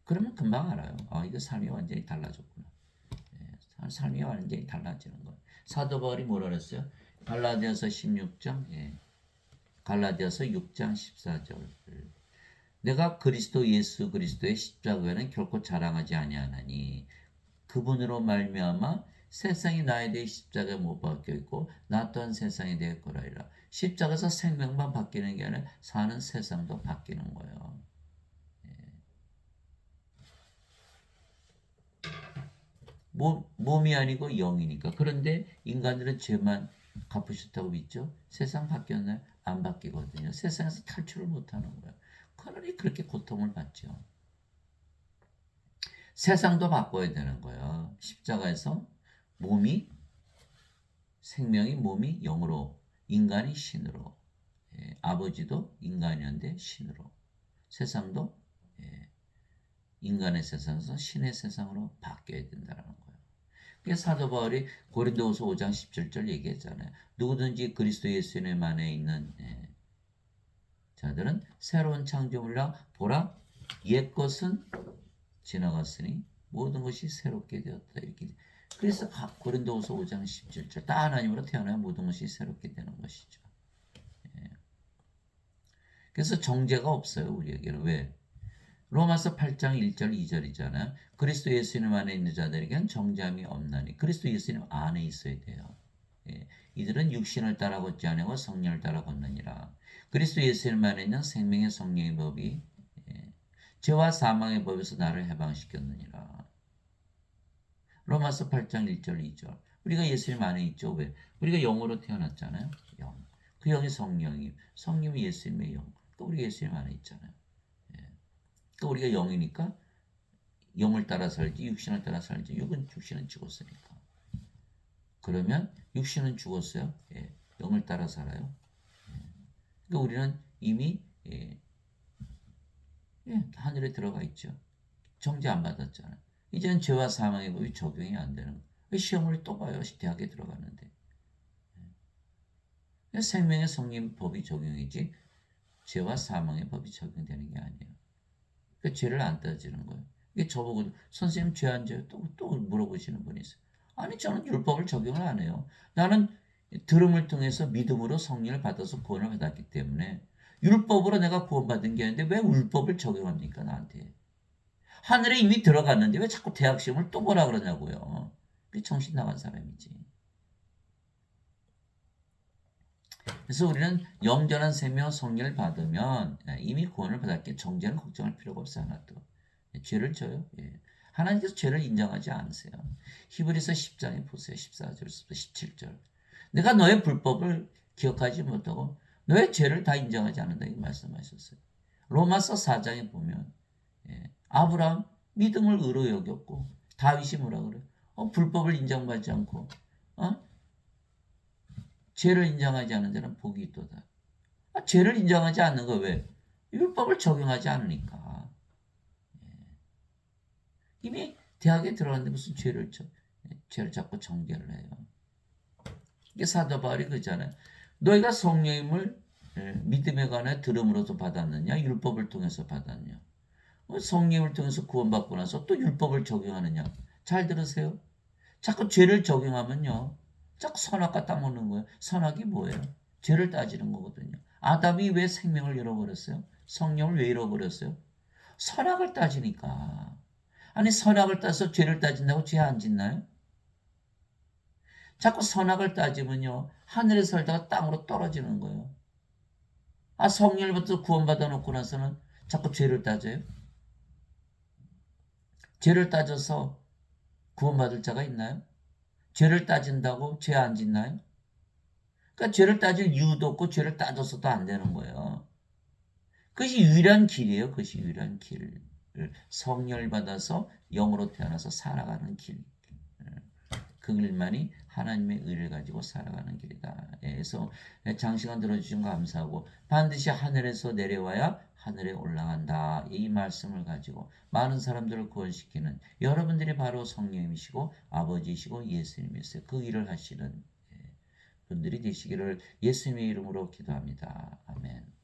그러면 금방 알아요. 이거 삶이 완전히 달라졌구나. 삶이 완전히 달라지는 거예요. 사도 바울이 뭐라 그랬어요? 갈라디아서 16장 갈라디아서 6장 14절 내가 그리스도 예수 그리스도의 십자가에는 결코 자랑하지 아니하나니 그분으로 말미암아 세상이 나에 대해 십자가에 못 박혀 있고 나 또한 세상에 대해 거라이라. 십자가에서 생명만 바뀌는 게 아니라 사는 세상도 바뀌는 거예요. 몸이 아니고 영이니까. 그런데 인간들은 죄만 갚으셨다고 믿죠? 세상 바뀌었나요? 안 바뀌거든요. 세상에서 탈출을 못하는 거예요. 그러니 그렇게 고통을 받죠. 세상도 바꿔야 되는 거예요. 십자가에서 몸이 생명이 몸이 영으로 인간이 신으로 아버지도 인간이었는데 신으로 세상도 인간의 세상에서 신의 세상으로 바뀌어야 된다는 거예요. 그래서 사도 바울이 고린도후서 5장 17절 얘기했잖아요. 누구든지 그리스도 예수님 안에 있는 자들은 새로운 창조물이라 보라 옛것은 지나갔으니 모든 것이 새롭게 되었다. 이렇게. 그래서 고린도후서 5장 17절 다 하나님으로 태어나야 모든 것이 새롭게 되는 것이죠. 그래서 정죄가 없어요. 우리에게는. 왜? 로마서 8장 1절 2절이잖아요. 그리스도 예수님 안에 있는 자들에게는 정죄함이 없나니. 그리스도 예수님 안에 있어야 돼요. 이들은 육신을 따라 걷지 아니하고 성령을 따라 걷느니라. 그리스도 예수님 안에 있는 생명의 성령의 법이 죄와 사망의 법에서 나를 해방시켰느니라. 로마서 8장 1절 2절. 우리가 예수님 안에 있죠. 왜? 우리가 영으로 태어났잖아요. 영. 그 영이 성령이. 성령이 예수님의 영. 또 우리 예수님 안에 있잖아요. 또 우리가 영이니까 영을 따라 살지 육신을 따라 살지 육신은 죽었으니까. 그러면 육신은 죽었어요. 영을 따라 살아요. 그러니까 우리는 이미 하늘에 들어가 있죠. 정죄 안 받았잖아요. 이제는 죄와 사망의 법이 적용이 안 되는 거예요. 시험을 또 봐요. 대학에 들어갔는데. 생명의 성령 법이 적용이지 죄와 사망의 법이 적용되는 게 아니에요. 그 죄를 안 따지는 거예요. 이게 저보고 선생님 죄 안 져요? 또 물어보시는 분이 있어요. 아니 저는 율법을 적용을 안 해요. 나는 들음을 통해서 믿음으로 성령을 받아서 구원을 받았기 때문에 율법으로 내가 구원받은 게 아닌데 왜 율법을 적용합니까 나한테? 하늘에 이미 들어갔는데 왜 자꾸 대학 시험을 또 보라 그러냐고요. 그게 정신 나간 사람이지. 그래서 우리는 영전한 생명 성령을 받으면 이미 구원을 받았기에 정죄는 걱정할 필요가 없어요. 하나도. 죄를 져요. 하나님께서 죄를 인정하지 않으세요. 히브리서 10장에 보세요. 14절부터 17절. 내가 너의 불법을 기억하지 못하고 너의 죄를 다 인정하지 않는다 이 말씀하셨어요. 로마서 4장에 보면 아브라함 믿음을 의로 여겼고 다윗이 뭐라 그래요? 불법을 인정받지 않고 죄를 인정하지 않는 자는 복이 있도다. 죄를 인정하지 않는 거 왜? 율법을 적용하지 않으니까. 이미 대학에 들어갔는데 무슨 죄를 자꾸 정죄를 해요. 이게 사도 바울이 그러잖아요. 너희가 성령임을 믿음에 관해 들음으로서 받았느냐? 율법을 통해서 받았느냐? 성령을 통해서 구원받고 나서 또 율법을 적용하느냐? 잘 들으세요. 자꾸 죄를 적용하면요. 자꾸 선악과 따먹는 거예요. 선악이 뭐예요? 죄를 따지는 거거든요. 아담이 왜 생명을 잃어버렸어요? 성령을 왜 잃어버렸어요? 선악을 따지니까. 아니 선악을 따서 죄를 따진다고 죄 안 짓나요? 자꾸 선악을 따지면요, 하늘에 살다가 땅으로 떨어지는 거예요. 아, 성령부터 구원받아 놓고 나서는 자꾸 죄를 따져요? 죄를 따져서 구원받을 자가 있나요? 죄를 따진다고 죄 안 짓나요? 그러니까 죄를 따질 이유도 없고 죄를 따져서도 안 되는 거예요. 그것이 유일한 길이에요. 그것이 유일한 길. 성령을 받아서 영으로 태어나서 살아가는 길. 그 길만이 하나님의 의를 가지고 살아가는 길이다. 그래서 장시간 들어주신 거 감사하고 반드시 하늘에서 내려와야 하늘에 올라간다. 이 말씀을 가지고 많은 사람들을 구원시키는 여러분들이 바로 성령님이시고 아버지이시고 예수님이세요. 그 일을 하시는 분들이 되시기를 예수님의 이름으로 기도합니다. 아멘.